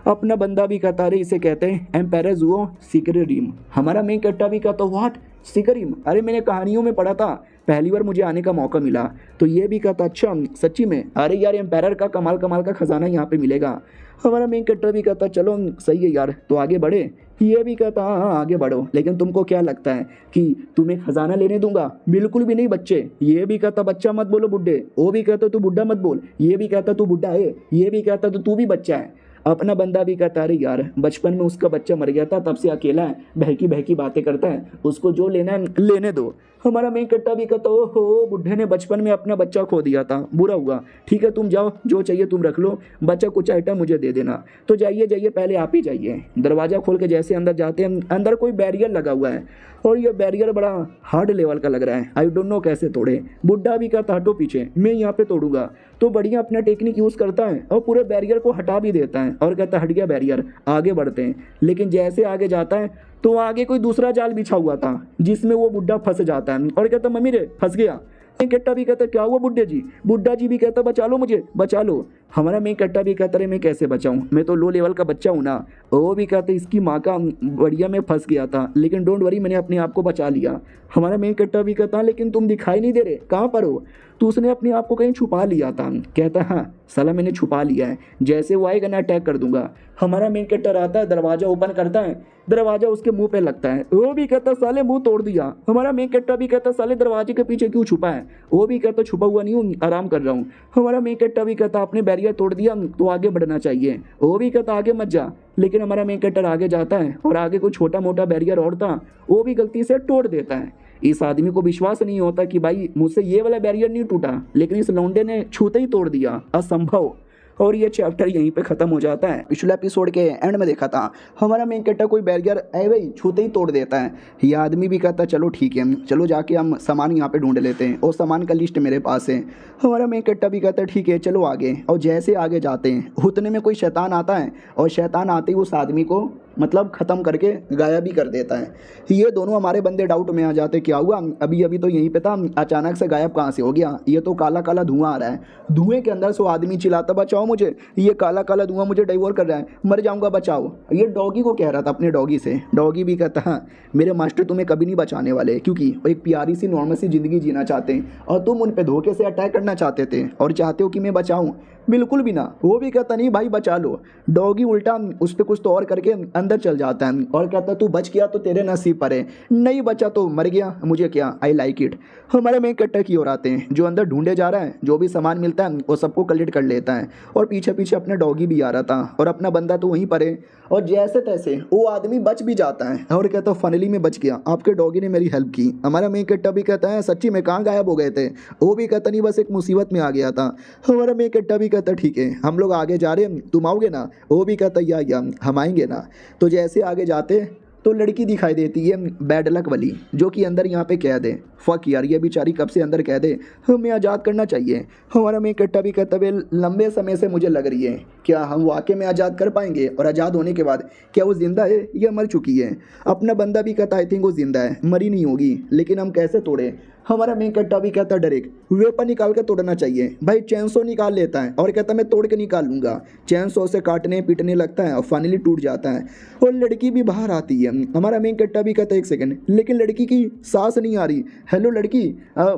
अपना बंदा भी कहता है इसे कहते हैं एम्पायर ज़ुओ सिकरिम। हमारा मेन कैरेक्टर भी कहता व्हाट सिकरिम, अरे मैंने कहानियों में पढ़ा था, पहली बार मुझे आने का मौका मिला। तो ये भी कहता अच्छा सच्ची में, अरे यार एम्पायर का कमाल का खजाना यहाँ पे मिलेगा। हमारा मेन कैरेक्टर भी कहता चलो सही है यार तो आगे बढ़े। ये भी कहता हाँ आगे बढ़ो, लेकिन तुमको क्या लगता है कि तुम्हें खजाना लेने दूंगा? बिल्कुल भी नहीं बच्चे। ये भी कहता बच्चा मत बोलो बुड्ढे, वो भी कहता तू बुड्ढा मत बोल, ये भी कहता तू बुड्ढा है, ये भी कहता तू भी बच्चा है। अपना बंदा भी कहता अरे यार बचपन में उसका बच्चा मर गया था तब से अकेला है, बहकी बातें करता है, उसको जो लेना है लेने दो। हमारा मेन कैरेक्टर भी कहता ओहो बुढ़े ने बचपन में अपना बच्चा खो दिया था, बुरा हुआ, ठीक है तुम जाओ जो चाहिए तुम रख लो, बच्चा कुछ आइटम मुझे दे देना। तो जाइए पहले आप ही जाइए। दरवाज़ा खोल के जैसे अंदर जाते हैं अंदर कोई बैरियर लगा हुआ है और ये बैरियर बड़ा हार्ड लेवल का लग रहा है, आई डोंट नो कैसे तोड़े। बुड्ढा भी कहता हटो पीछे, मैं यहाँ पे तोड़ूंगा। तो बढ़िया अपना टेक्निक यूज़ करता है और पूरे बैरियर को हटा भी देता है और कहता हट गया बैरियर, आगे बढ़ते हैं। लेकिन जैसे आगे जाता है तो आगे कोई दूसरा जाल बिछा हुआ था जिसमें वो बुड्ढा फंस जाता है और कहता मम्मी रे फंस गया। मेन कैरेक्टर भी कहता क्या हुआ बुड्ढे जी? बुड्ढा जी भी कहता बचा लो मुझे, बचा लो। हमारा मेन कैरेक्टर भी कहता मैं कैसे बचाऊं, मैं तो लो लेवल का बच्चा हूं ना। वो भी कहते इसकी माँ का बढ़िया में फंस गया था लेकिन डोंट वरी मैंने अपने आप को बचा लिया। हमारा मेन कैरेक्टर भी कहता लेकिन तुम दिखाई नहीं दे रहे, कहाँ पर हो? तो उसने अपने आप को कहीं छुपा लिया था। कहता हाँ साला मैंने छुपा लिया है, जैसे वो आएगा ना अटैक कर दूंगा। हमारा मेन कैरेक्टर आता है, दरवाजा ओपन करता है, दरवाजा उसके मुंह पे लगता है। वो भी कहता साले मुंह तोड़ दिया। हमारा मेन कैरेक्टर भी कहता साले दरवाजे के पीछे क्यों छुपा है? वो भी कहता छुपा हुआ नहीं हूँ, आराम कर रहा हूँ। हमारा मेन कैरेक्टर भी कहता आपने बैरियर तोड़ दिया तो आगे बढ़ना चाहिए। वो भी कहता आगे मत जा। लेकिन हमारा मेन कैरेक्टर आगे जाता है और आगे कोई छोटा मोटा बैरियर और था वो भी गलती से तोड़ देता है। इस आदमी को विश्वास नहीं होता कि भाई मुझसे ये वाला बैरियर नहीं टूटा, लेकिन इस लौंडे ने छूते ही तोड़ दिया, असंभव। और ये चैप्टर यहीं पे खत्म हो जाता है। पिछले एपिसोड के एंड में देखा था हमारा मेन कैरेक्टर कोई बैरियर भाई छूते ही तोड़ देता है। ये आदमी भी कहता है चलो ठीक है, चलो जाके हम सामान यहाँ पे ढूंढ लेते हैं और सामान का लिस्ट मेरे पास है। हमारा मेन कैरेक्टर भी कहता है ठीक है चलो आगे। और जैसे आगे जाते हैं उतने में कोई शैतान आता है और शैतान आते ही उस आदमी को मतलब ख़त्म करके गायब भी कर देता है। ये दोनों हमारे बंदे डाउट में आ जाते क्या हुआ, अभी अभी तो यहीं पे था, अचानक से गायब कहाँ से हो गया। ये तो काला काला धुआं आ रहा है, धुएं के अंदर से वो आदमी चिल्लाता बचाओ मुझे, ये काला काला धुआं मुझे डिवोर कर रहा है, मर जाऊंगा बचाओ। ये डॉगी को कह रहा था अपने डॉगी से। डॉगी भी कहता हाँ मेरे मास्टर तुम्हें कभी नहीं बचाने वाले, क्योंकि वो एक प्यारी सी नॉर्मल सी ज़िंदगी जीना चाहते हैं और तुम उन पर धोखे से अटैक करना चाहते थे और चाहते हो कि मैं बचाऊँ, बिल्कुल भी ना। वो भी कहता नहीं भाई बचा लो। डॉगी उल्टा उस पर कुछ तो और करके अंदर चल जाता है और कहता तू बच गया तो तेरे नसीब पर है, नहीं बचा तो मर गया, मुझे क्या, आई लाइक इट। हमारे मेन कैरेक्टर की ओर आते हैं जो अंदर ढूंढे जा रहा है, जो भी सामान मिलता है वो सबको कलेक्ट कर लेता है और पीछे पीछे अपने डॉगी भी आ रहा था और अपना बंदा तो वहीं पर है। और जैसे तैसे वो आदमी बच भी जाता है और कहता फाइनली मैं बच गया, आपके डॉगी ने मेरी हेल्प की। हमारा मेन कैरेक्टर भी कहता है सच्ची में कहाँ गायब हो गए थे। वो भी कहता नहीं बस एक मुसीबत में आ गया था। हमारा मेन कैरेक्टर भी कहता ठीक है हम लोग आगे जा रहे हैं, तुम आओगे ना। वो भी कहता या हम आएंगे ना। तो जैसे आगे जाते तो लड़की दिखाई देती है बैड लक वाली, जो कि अंदर यहाँ पे कैद है। फक यार ये बेचारी कब से अंदर कैद है, हमें आज़ाद करना चाहिए। हमारा मेन कैरेक्टर भी कहता है लंबे समय से मुझे लग रही है क्या हम वाकई में आज़ाद कर पाएंगे, और आज़ाद होने के बाद क्या वो जिंदा है या मर चुकी है। अपना बंदा भी कहता आई थिंक वो जिंदा है, मरी नहीं होगी, लेकिन हम कैसे तोड़े। हमारा मेन कैरेक्टर भी कहता डायरेक्ट वेपन निकाल के तोड़ना चाहिए। भाई चैनसो निकाल लेता है और कहता मैं तोड़ के निकाल लूँगा। चैनसो से काटने पीटने लगता है और फाइनली टूट जाता है और लड़की भी बाहर आती है। हमारा मेन कैरेक्टर भी कहता है एक सेकंड, लेकिन लड़की की सांस नहीं आ रही। हेलो लड़की,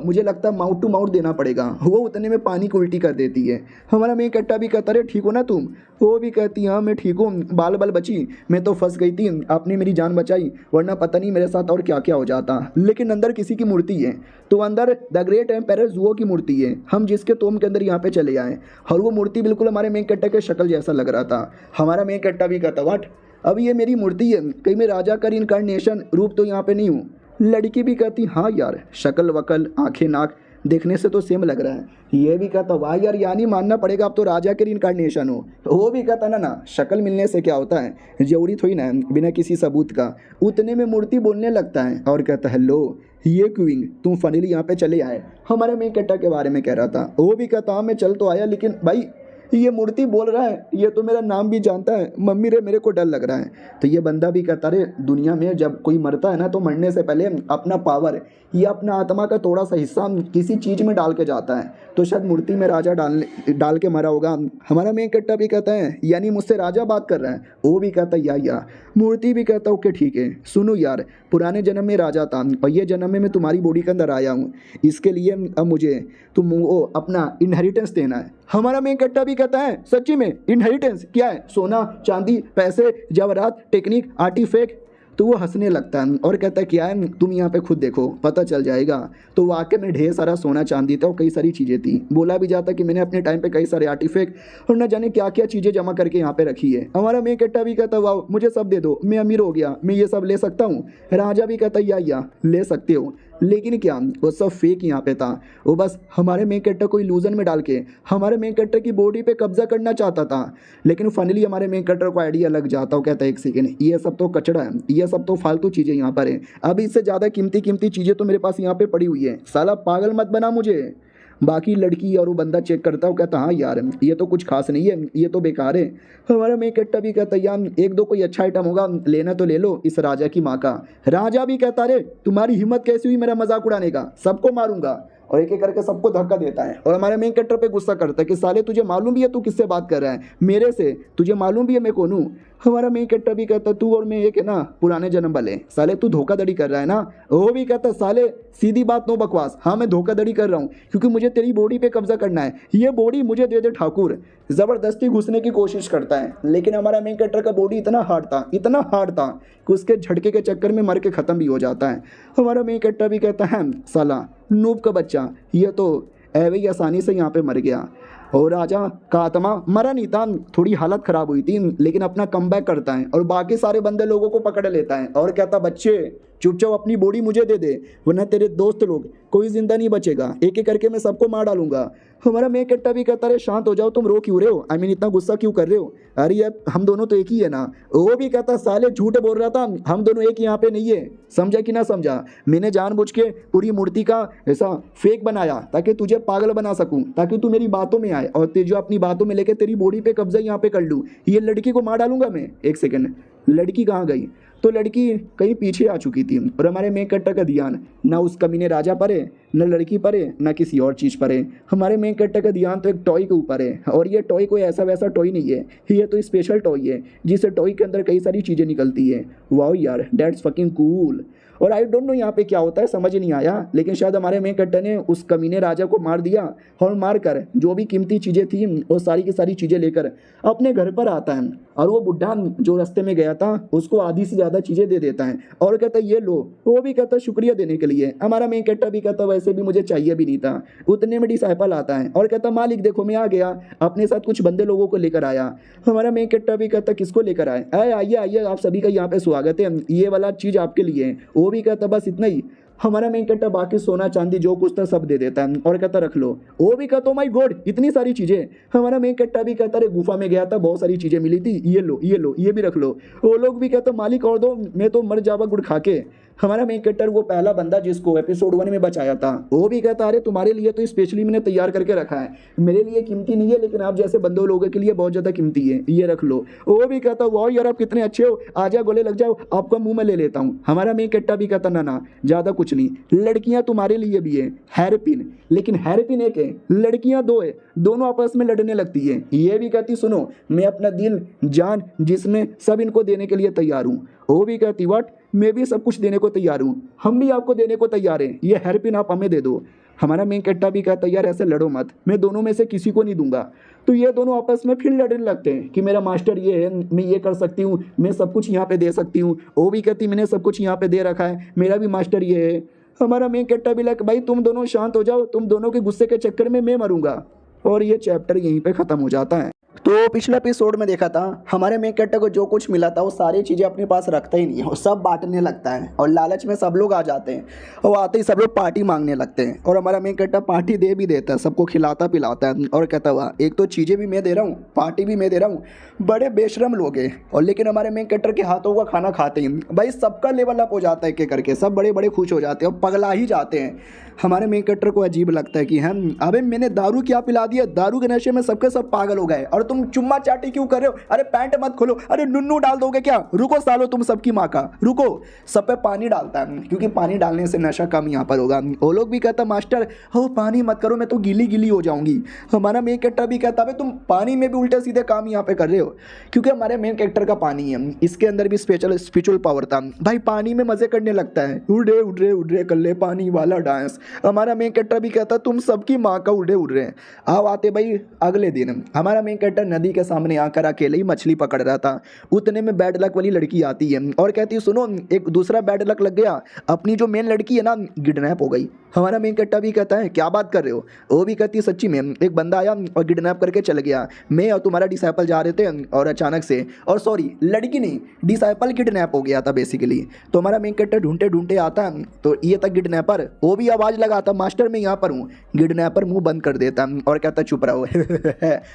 मुझे लगता है माउथ टू माउथ देना पड़ेगा। वो उतने में पानी को उल्टी कर देती है। हमारा मेन कैरेक्टर भी कहता है ठीक हो ना तुम। वो भी कहती हाँ मैं ठीक हूँ, बाल बाल बची, मैं तो फंस गई थी, आपने मेरी जान बचाई, वरना पता नहीं मेरे साथ और क्या क्या हो जाता। लेकिन अंदर किसी की मूर्ति है, तो अंदर द ग्रेट एम्पायर ज़ुओ की मूर्ति है, हम जिसके तोम के अंदर यहाँ पे चले आए। और वो मूर्ति बिल्कुल हमारे मेन कैरेक्टर के शक्ल जैसा लग रहा था। हमारा मेन कैरेक्टर भी कहता व्हाट, अब ये मेरी मूर्ति है, कहीं मैं राजा का इनकारनेशन रूप तो यहाँ पे नहीं हूँ। लड़की भी कहती हाँ यार शक्ल वकल आंखें नाक देखने से तो सेम लग रहा है। ये भी कहता वाह यार यानी मानना पड़ेगा अब तो राजा के इनकारनेशन हो। वो भी कहता ना शक्ल मिलने से क्या होता है, जरूरी थोड़ी ना बिना किसी सबूत का। उतने में मूर्ति बोलने लगता है और कहता हेलो ये क्वीन तुम फाइनली यहाँ पे चले आए। हमारे मेन कैरेक्टर के बारे में कह रहा था। वो भी कहता हाँ मैं चल तो आया, लेकिन भाई ये मूर्ति बोल रहा है, ये तो मेरा नाम भी जानता है, मम्मी रे मेरे को डर लग रहा है। तो ये बंदा भी कहता रे दुनिया में जब कोई मरता है ना तो मरने से पहले अपना पावर या अपना आत्मा का थोड़ा सा हिस्सा किसी चीज़ में डाल के जाता है, तो शायद मूर्ति में राजा डाल के मरा होगा। हमारा मेन कैरेक्टर भी कहता है यानी मुझसे राजा बात कर रहा है। वो भी कहता है या मूर्ति भी कहता ओके ठीक है, सुनो यार पुराने जन्म में राजा था और ये जन्म में मैं तुम्हारी बॉडी के अंदर आया हूँ, इसके लिए अब मुझे तुम वो अपना इनहेरिटेंस देना है। हमारा मेन कैरेक्टर भी कहता है सच्ची में इनहेरिटेंस क्या है, सोना चांदी पैसे जवाहरात टेक्निक आर्टिफैक्ट। तो वो हंसने लगता है और कहता है क्या है तुम यहाँ पे खुद देखो पता चल जाएगा। तो वाकई में ढेर सारा सोना चांदी था और कई सारी चीज़ें थी। बोला भी जाता कि मैंने अपने टाइम पे कई सारे आर्टिफैक्ट और न जाने क्या क्या चीज़ें जमा करके यहाँ पे रखी है। हमारा मेन कैरेक्टर भी कहता वाह मुझे सब दे दो, मैं अमीर हो गया, मैं ये सब ले सकता हूँ। राजा भी कहता या ले सकते हो, लेकिन क्या वो सब फेक यहाँ पे था। वो बस हमारे मेन कैरेक्टर को इल्यूजन में डाल के हमारे मेन कैरेक्टर की बॉडी पे कब्जा करना चाहता था। लेकिन फाइनली हमारे मेन कैरेक्टर को आइडिया लग जाता है, कहता है एक सेकेंड ये सब तो कचड़ा है, ये सब तो फालतू चीज़ें यहाँ पर है, अभी इससे ज़्यादा कीमती चीज़ें तो मेरे पास यहाँ पे पड़ी हुई है, साला पागल मत बना मुझे। बाकी लड़की और वो बंदा चेक करता है, कहता हाँ यार ये तो कुछ खास नहीं है, ये तो बेकार है। हमारा मेन कैरेक्टर भी कहता यार एक दो कोई अच्छा आइटम होगा लेना तो ले लो इस राजा की माँ का। राजा भी कहता रे तुम्हारी हिम्मत कैसी हुई मेरा मजाक उड़ाने का, सबको मारूंगा। और एक एक करके सबको धक्का देता है और हमारे मेन कैरेक्टर पे गुस्सा करता है कि साले तुझे मालूम भी है तू किससे बात कर रहा है, मेरे से, तुझे मालूम भी है मैं कौन हूँ। हमारा मेन कैरेक्टर भी कहता तू और मैं एक है ना पुराने जन्म वाले, साले तू धोखाधड़ी कर रहा है ना। वो भी कहता साले सीधी बात नो बकवास, हाँ मैं धोखाधड़ी कर रहा हूँ क्योंकि मुझे तेरी बॉडी पे कब्जा करना है, ये बॉडी मुझे दे दे ठाकुर। ज़बरदस्ती घुसने की कोशिश करता है, लेकिन हमारा मेन कैरेक्टर का बॉडी इतना हार्ड था कि उसके झटके के चक्कर में मर के ख़त्म भी हो जाता है। हमारा मेन कैरेक्टर भी कहता है साला नूब का बच्चा, ये तो ऐवे आसानी से यहाँ पे मर गया। और राजा का आत्मा मरा नहीं था, थोड़ी हालत ख़राब हुई थी, लेकिन अपना कमबैक करता है और बाकी सारे बंदे लोगों को पकड़ लेता है और कहता बच्चे चुपचाप अपनी बॉडी मुझे दे दे, वरना तेरे दोस्त लोग कोई जिंदा नहीं बचेगा, एक एक करके मैं सबको मार डालूंगा। हमारा मेन कैरेक्टर भी कहता है शांत हो जाओ, तुम रो क्यों रहे हो, आई मीन इतना गुस्सा क्यों कर रहे हो, अरे यार हम दोनों तो एक ही है ना। वो भी कहता साले झूठ बोल रहा था, हम दोनों एक यहाँ पे नहीं है, समझा कि ना समझा, मैंने जानबूझ के पूरी मूर्ति का ऐसा फेक बनाया ताकि तुझे पागल बना सकूं, ताकि तू मेरी बातों में आए और तुझे अपनी बातों में लेके तेरी बॉडी पे कब्जा यहाँ पे कर लूँ, ये लड़की को मार डालूंगा मैं। एक सेकंड, लड़की कहाँ गई, तो लड़की कहीं पीछे आ चुकी थी और हमारे मेन कैरेक्टर का ध्यान ना उस कमीने राजा पर है, न लड़की पर है, ना किसी और चीज़ पर है। हमारे मेन कैरेक्टर का ध्यान तो एक टॉय के ऊपर है, और ये टॉय कोई ऐसा वैसा टॉय नहीं है, ये तो स्पेशल टॉय है जिस टॉय के अंदर कई सारी चीज़ें निकलती है। वाओ यार, दैट्स फकिंग कूल। और आई डोंट नो यहाँ पे क्या होता है, समझ नहीं आया, लेकिन शायद हमारे मेन कैरेक्टर ने उस कमीने राजा को मार दिया और मार कर जो भी कीमती चीज़ें थी वो सारी की सारी चीज़ें लेकर अपने घर पर आता है, और वो बुढ़ा जो रास्ते में गया था उसको आधी से ज़्यादा चीज़ें दे देता है और कहता है ये लो। वो भी कहता है शुक्रिया देने के लिए। हमारा मेन कैरेक्टर भी कहता वैसे भी मुझे चाहिए भी नहीं था। उतने में डिसाइपल आता है और कहता मालिक देखो मैं आ गया, अपने साथ कुछ बंदे लोगों को लेकर आया। हमारा मेन कैरेक्टर भी कहता किसको लेकर आए, आइए आइए आप सभी का यहाँ पे स्वागत है, ये वाला चीज़ आपके लिए है। वो भी कहता बस इतना ही। हमारा मेन कैरेक्टर बाकी सोना चांदी जो कुछ था सब दे देता है और कहता रख लो। वो भी कहता माय गॉड इतनी सारी चीजें। हमारा मेन कैरेक्टर भी कहता गुफा में गया था, बहुत सारी चीजें मिली थी, ये लो ये लो ये भी रख लो। वो लोग भी कहते मालिक और दो, मैं तो मर जावा गुड़ खा के। हमारा मेन कैरेक्टर वो पहला बंदा जिसको एपिसोड 1 में बचाया था, वो भी कहता अरे तुम्हारे लिए तो स्पेशली मैंने तैयार करके रखा है, मेरे लिए कीमती नहीं है लेकिन आप जैसे बंदों लोगों के लिए बहुत ज्यादा कीमती है, ये रख लो। वो भी कहता वाह यार आप कितने अच्छे हो, आजा गोले लग जाओ, आपका मुंह में ले लेता हूँ। हमारा मेन कैरेक्टर भी कहता ना ना ज्यादा कुछ नहीं, लड़कियां तुम्हारे लिए भी है, हेयर पिन, लेकिन हेयर पिन एक है, लड़कियां दो है, दोनों आपस में लड़ने लगती है। ये भी कहती सुनो मैं अपना दिल जान जिसमें सब इनको देने के लिए तैयार हूँ। वो भी कहती व्हाट, मैं भी सब कुछ देने को तैयार हूँ, हम भी आपको देने को तैयार हैं, ये हेयर पिन आप हमें दे दो। हमारा मेन कैरेक्टर भी कहता यार ऐसे लड़ो मत, मैं दोनों में से किसी को नहीं दूंगा। तो ये दोनों आपस में फिर लड़ने लगते हैं कि मेरा मास्टर ये है, मैं ये कर सकती हूँ, मैं सब कुछ यहाँ पे दे सकती हूँ। वो भी कहती मैंने सब कुछ यहाँ पे दे रखा है, मेरा भी मास्टर ये है। हमारा मेन कैरेक्टर भी लग भाई तुम दोनों शांत हो जाओ, तुम दोनों के गुस्से के चक्कर में मैं मरूंगा। और ये चैप्टर यहीं पे खत्म हो जाता है। तो पिछले एपिसोड में देखा था हमारे मेन कैरेक्टर को जो कुछ मिला था वो सारी चीज़ें अपने पास रखता ही नहीं है, वो सब बांटने लगता है और लालच में सब लोग आ जाते हैं और आते ही सब लोग पार्टी मांगने लगते हैं और हमारा मेन कैरेक्टर पार्टी दे भी देता है, सबको खिलाता पिलाता है और कहता हुआ एक तो चीज़ें भी मैं दे रहा हूँ, पार्टी भी मैं दे रहा हूँ, बड़े बेशरम लोग हैं। और लेकिन हमारे मेन कैरेक्टर के हाथों का खाना खाते ही भाई सबका लेवल अप हो जाता है, एक करके सब बड़े बड़े खुश हो जाते हैं और पगला ही जाते हैं। हमारे मेन कैरेक्टर को अजीब लगता है कि हम अबे मैंने दारू क्या पिला दिया, दारू के नशे में सबके सब पागल हो गए और तुम चुम्मा चाटी क्यों कर रहे हो, अरे पैंट मत खोलो, अरे नुन्नू डाल दोगे क्या, रुको सालो तुम सबकी माँ का रुको। सब पे पानी डालता है क्योंकि पानी डालने से नशा कम यहाँ पर होगा। वो लोग भी कहता मास्टर हो पानी मत करो, मैं तो गीली गीली हो जाऊंगी। हमारा मेन कैरेक्टर भी कहता है तुम पानी में भी उल्टे सीधे काम यहाँ पे कर रहे हो, क्योंकि हमारे मेन कैरेक्टर का पानी है, इसके अंदर भी स्पिरिचुअल पावर था भाई, पानी में मजे करने लगता है, उड़ रे कर ले पानी वाला डांस। हमारा मेन कैरेक्टर भी कहता तुम सबकी माँ का उड़ रहे हैं। अब आते भाई अगले दिन हमारा मेन कैरेक्टर नदी के सामने आकर अकेले ही मछली पकड़ रहा था, उतने में बैड लक वाली लड़की आती है और कहती है सुनो एक दूसरा बैड लक लग गया, अपनी जो मेन लड़की है ना किडनैप हो गई। हमारा मेन कैरेक्टर भी कहता है क्या बात कर रहे हो, वो भी कहती है सच्ची में एक बंदा आया और किडनैप करके चल गया, मैं और तुम्हारा डिसाइपल जा रहे थे और अचानक से, और सॉरी लड़की नहीं डिसाइपल किडनैप हो गया था बेसिकली। तो हमारा मेन कैरेक्टर ढूंढते ढूंढते आता तो ये तक किडनैपर, वो भी आवाज़ लगाता मास्टर मैं यहाँ पर हूँ। किडनैपर मुंह बंद कर देता और कहता चुप रहो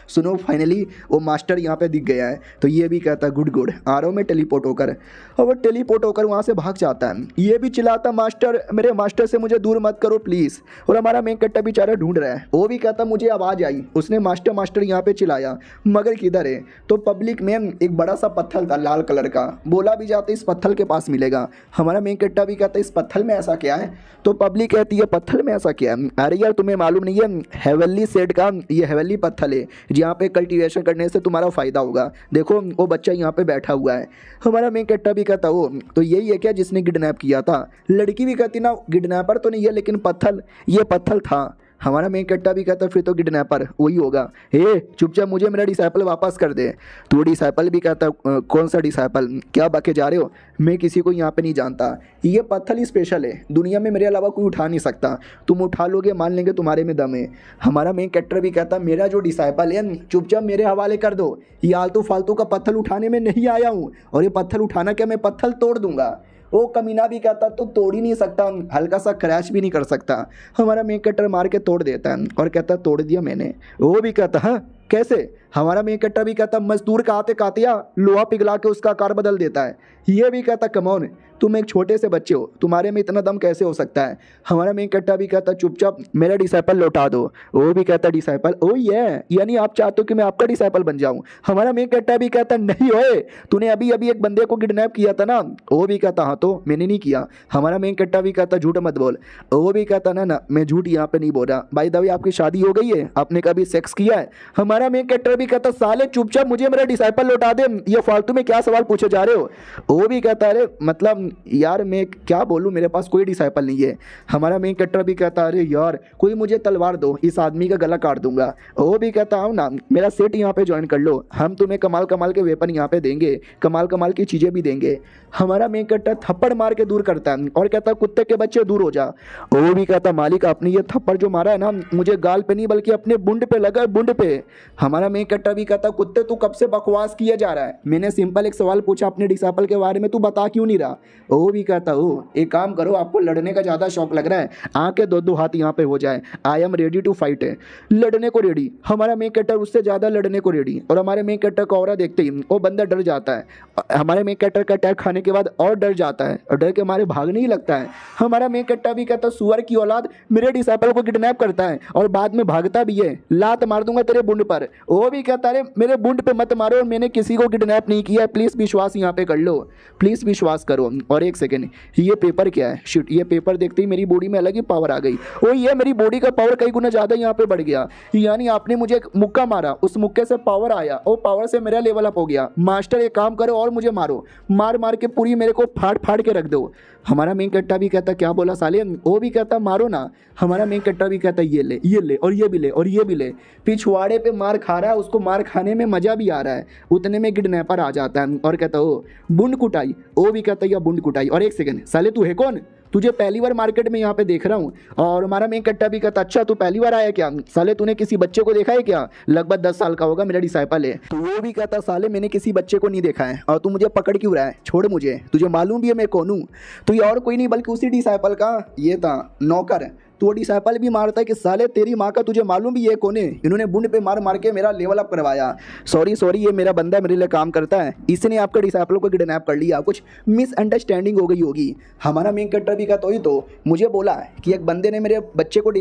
सुनो फाइनली वो मास्टर यहाँ पे दिख गया है। तो ये भी कहता गुड आ रहा हूँ मैं टेलीपोर्ट होकर, और वो टेलीपोर्ट होकर वहाँ से भाग जाता है। ये भी चिल्लाता मास्टर मेरे मास्टर से मुझे दूर मत करो प्लीज़। और हमारा मेन कैरेक्टर बेचारा ढूंढ रहा है, वो भी कहता मुझे आवाज़ आई, उसने मास्टर मास्टर यहाँ पे चिल्लाया मगर किधर है। तो पब्लिक में एक बड़ा सा पत्थर था लाल कलर का, बोला भी जाता इस पत्थर के पास मिलेगा। हमारा मेन कैरेक्टर भी कहता इस पत्थर में ऐसा क्या है, तो पब्लिक कहती है पत्थर में ऐसा क्या है, अरे यार तुम्हें मालूम नहीं है हेवनली सेट का ये हेवनली पत्थर है जहाँ पे कल्टीवेशन करने से तुम्हारा फायदा होगा, देखो वो बच्चा यहाँ पे बैठा हुआ है। हमारा मेन कैरेक्टर भी कहता वो तो यही है क्या जिसने किडनैप किया था। लड़की भी कहती ना किडनैपर तो नहीं है लेकिन पत्थर, ये पत्थर था। हमारा मेन कैरेक्टर भी कहता फिर तो किडनैपर वही होगा, हे चुपचाप मुझे मेरा डिसाइपल वापस कर दे। तो डिसाइपल भी कहता कौन सा डिसाइपल, क्या बके जा रहे हो, मैं किसी को यहाँ पे नहीं जानता, ये पत्थर ही स्पेशल है, दुनिया में मेरे अलावा कोई उठा नहीं सकता, तुम उठा लोगे मान लेंगे तुम्हारे में दम है। हमारा मेन कैरेक्टर भी कहता मेरा जो डिसाइपल है चुपचाप मेरे हवाले कर दो, ये आलतू फालतू का पत्थर उठाने में नहीं आया हूँ, और ये पत्थर उठाना क्या मैं पत्थर तोड़ दूंगा। वो कमीना भी कहता तो तोड़ ही नहीं सकता, हल्का सा क्रैश भी नहीं कर सकता। हमारा मेन कट्टर मार के तोड़ देता है और कहता तोड़ दिया मैंने। वो भी कहता हाँ कैसे? हमारा मेन कट्टर भी कहता मजदूर कहते कातिया लोहा पिघला के उसका आकार बदल देता है। ये भी कहता कमौन तुम एक छोटे से बच्चे हो, तुम्हारे में इतना दम कैसे हो सकता है? हमारा मेन कट्टा भी कहता चुपचाप मेरा डिसाइपल लौटा दो। वो भी कहता डिसाइपल ओ ये यानी आप चाहते हो कि मैं आपका डिसाइपल बन जाऊं? हमारा मेन कट्टा भी कहता नहीं ओए तूने अभी अभी एक बंदे को किडनैप किया था ना। वो भी कहता हाँ तो मैंने नहीं किया। हमारा मेन कट्टा भी कहता झूठ मत बोल। वो भी कहता ना मैं झूठ यहाँ पे नहीं बोल रहा। भाई दवी आपकी शादी हो गई है, आपने कभी सेक्स किया है? हमारा मेन कट्टा भी कहता साले चुपचाप मुझे मेरा डिसाइपल लौटा दे, ये फालतू में क्या सवाल पूछे जा रहे हो? वो भी कहता अरे मतलब यार मैं क्या बोलूँ, मेरे पास कोई डिसाइपल नहीं है। हमारा मेन कट्टर भी कहता अरे यार कोई मुझे तलवार दो, इस आदमी का गला काट दूंगा। वो भी कहता हूँ ना मेरा सेट यहाँ पे ज्वाइन कर लो, हम तुम्हें कमाल कमाल के वेपन यहाँ पे देंगे, कमाल कमाल की चीज़ें भी देंगे। हमारा मेन कट्टर थप्पड़ मार के दूर करता है और कहता कुत्ते के बच्चे दूर हो जा। वो भी कहता मालिक आपने ये थप्पड़ जो मारा है ना मुझे गाल पे नहीं बल्कि अपने बुंड पे लगा है, बुंड पे। हमारा मेन कट्टर भी कहता कुत्ते तू कब से बकवास किया जा रहा है, मैंने सिंपल एक सवाल पूछा अपने डिसाइपल के बारे में, तू बता क्यों नहीं रहा? वो भी कहता हो एक काम करो, आपको लड़ने का ज़्यादा शौक लग रहा है, आके दो हाथ यहाँ पे हो जाए, I am ready to fight है, लड़ने को रेडी। हमारा मेन कट्टर उससे ज़्यादा लड़ने को रेडी। और हमारे मेन कट्टर का ऑरा देखते ही वो बंदा डर जाता है। हमारे मेन कट्टर का अटैक खाने के बाद और डर जाता है और डर के मारे भागने ही लगता है। हमारा मेन कट्टा भी कहता सुअर की औलाद मेरे डिसाइपल को किडनैप करता है और बाद में भागता भी है, लात मार दूंगा तेरे बुंड पर। वो भी कहता है मेरे बुंड पे मत मारो, मैंने किसी को किडनैप नहीं किया है, प्लीज़ विश्वास यहाँ पे कर लो, प्लीज़ विश्वास करो। और एक सेकेंड ये पेपर क्या है? शिट, ये पेपर देखते ही मेरी बॉडी में अलग ही पावर आ गई। ओ ये मेरी बॉडी का पावर कई गुना ज़्यादा यहाँ पे बढ़ गया, यानी आपने मुझे एक मुक्का मारा, उस मुक्के से पावर आया, वो पावर से मेरा लेवल अप हो गया। मास्टर एक काम करो और मुझे मारो, मार मार के पूरी मेरे को फाड़ फाड़ के रख दो। हमारा मेन कट्टा भी कहता क्या बोला साले? वो भी कहता मारो ना। हमारा मेन कट्टा भी कहता ये ले और ये भी ले और ये भी ले। पिछवाड़े पे मार खा रहा है, उसको मार खाने में मज़ा भी आ रहा है। उतने में किडनैपर आ जाता है और कहता ओ बुंड कुटाई। वो भी कहता या बुंड कुटाई। और एक सेकंड साले तू है कौन? तुझे पहली बार मार्केट में यहाँ पे देख रहा हूँ। और हमारा मेन कट्टा भी कहता अच्छा तू पहली बार आया क्या? साले तूने किसी बच्चे को देखा है क्या? लगभग 10 साल का होगा, मेरा डिसाइपल है। तो वो भी कहता साले मैंने किसी बच्चे को नहीं देखा है और तू मुझे पकड़ क्यों रहा है? छोड़ मुझे, तुझे मालूम भी है मैं कौन हूँ? तो ये और कोई नहीं बल्कि उसी डिसाइपल का ये था नौकर। तो वो डिसाइपल भी मारता है कि साले तेरी माँ का तुझे मालूम भी ये कौन है? इन्होंने बुंड पे मार मार के मेरा लेवल अप करवाया। सॉरी ये मेरा बंदा मेरे लिए काम करता है, इसने आपके डिसाइपल को किडनैप कर लिया, कुछ मिसअंडरस्टैंडिंग हो गई होगी। हमारा मेन कट्टर भी कहता तो मुझे बोला कि एक बंदे ने मेरे बच्चे को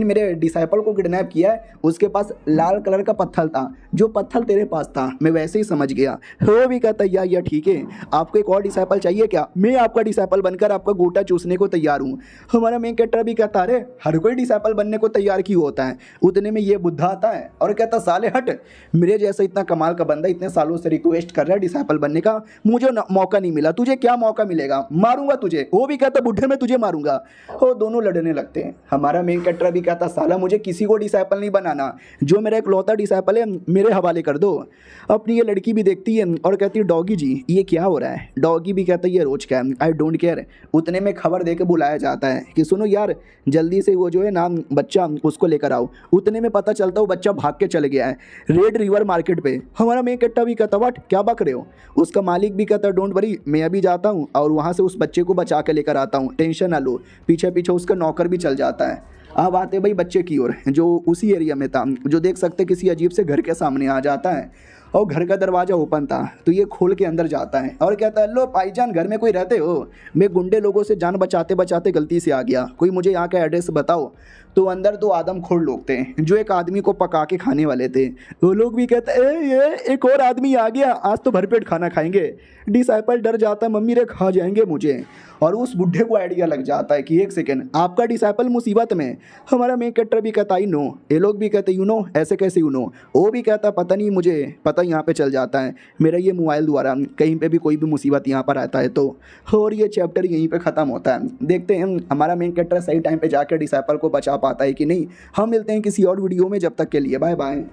मेरे डिसाइपल को किडनैप किया है, उसके पास लाल कलर का पत्थर था, जो पत्थर तेरे पास था मैं वैसे ही समझ गया। वो भी कहता या ठीक है, आपको एक और डिसाइपल चाहिए क्या? मैं आपका डिसाइपल बनकर आपका गोटा चूसने को तैयार हूँ। हमारा मेन कट्टर भी कहता अरे हर कोई डिसाइपल बनने को तैयार क्यों होता है? उतने में ये बुद्धा आता है और कहता साले हट, मेरे जैसा इतना कमाल का बंदा इतने सालों से रिक्वेस्ट कर रहा है डिसाइपल बनने का, मुझे मौका नहीं मिला, तुझे क्या मौका मिलेगा? मारूंगा तुझे। वो भी कहता बुढ़े में तुझे मारूंगा। वो दोनों लड़ने लगते हैं। हमारा मेन कट्टर भी कहता साला मुझे किसी को डिसाइपल नहीं बनाना, जो मेरा इकलौता डिसाइपल है मेरे हवाले कर दो। अपनी ये लड़की भी देखती है और कहती है डॉगी जी ये क्या हो रहा है? डॉगी भी कहता है ये रोज क्या, आई डोंट केयर। उतने में खबर दे के बुलाया जाता है कि सुनो यार जल्दी से वो जो है नाम बच्चा उसको लेकर आओ। उतने में पता चलता वो बच्चा भाग के चले गया है रेड रिवर मार्केट पे। हमारा मेन कट्टा भी कहता व्हाट क्या बक रहे हो? उसका मालिक भी कहता डोंट वरी, मैं अभी जाता हूँ और वहाँ से उस बच्चे को बचा के लेकर आता हूँ, टेंशन ना लो। पीछे पीछे उसका नौकर भी चल जाता है। अब आते भाई बच्चे की ओर, जो उसी एरिया में था, जो देख सकते किसी अजीब से घर के सामने आ जाता है और घर का दरवाज़ा ओपन था। तो ये खोल के अंदर जाता है और कहता है लो भाईजान घर में कोई रहते हो? मैं गुंडे लोगों से जान बचाते बचाते गलती से आ गया, कोई मुझे यहाँ का एड्रेस बताओ। तो अंदर 2 आदमखोर लोग थे जो एक आदमी को पका के खाने वाले थे। वो लोग भी कहते ये एक और आदमी आ गया, आज तो भरपेट खाना खाएंगे। डिसाइपल डर जाता है मम्मी रे खा जाएंगे मुझे। और उस बुढ़े को आइडिया लग जाता है कि एक सेकेंड आपका डिसाइपल मुसीबत में। हमारा मेन कट्टर भी कहता ही नो। ये लोग भी कहते यू नो, ऐसे कैसे यू नो? वो भी कहता पता नहीं, मुझे पता यहाँ पे चल जाता है मेरा ये मोबाइल द्वारा, कहीं पे भी कोई भी मुसीबत यहाँ पर आता है तो। और ये चैप्टर यहीं पे ख़त्म होता है। देखते हैं हमारा मेन कट्टर सही टाइम पे जाकर डिसाइपल को बचा पाता है कि नहीं। हम मिलते हैं किसी और वीडियो में, जब तक के लिए बाय बाय।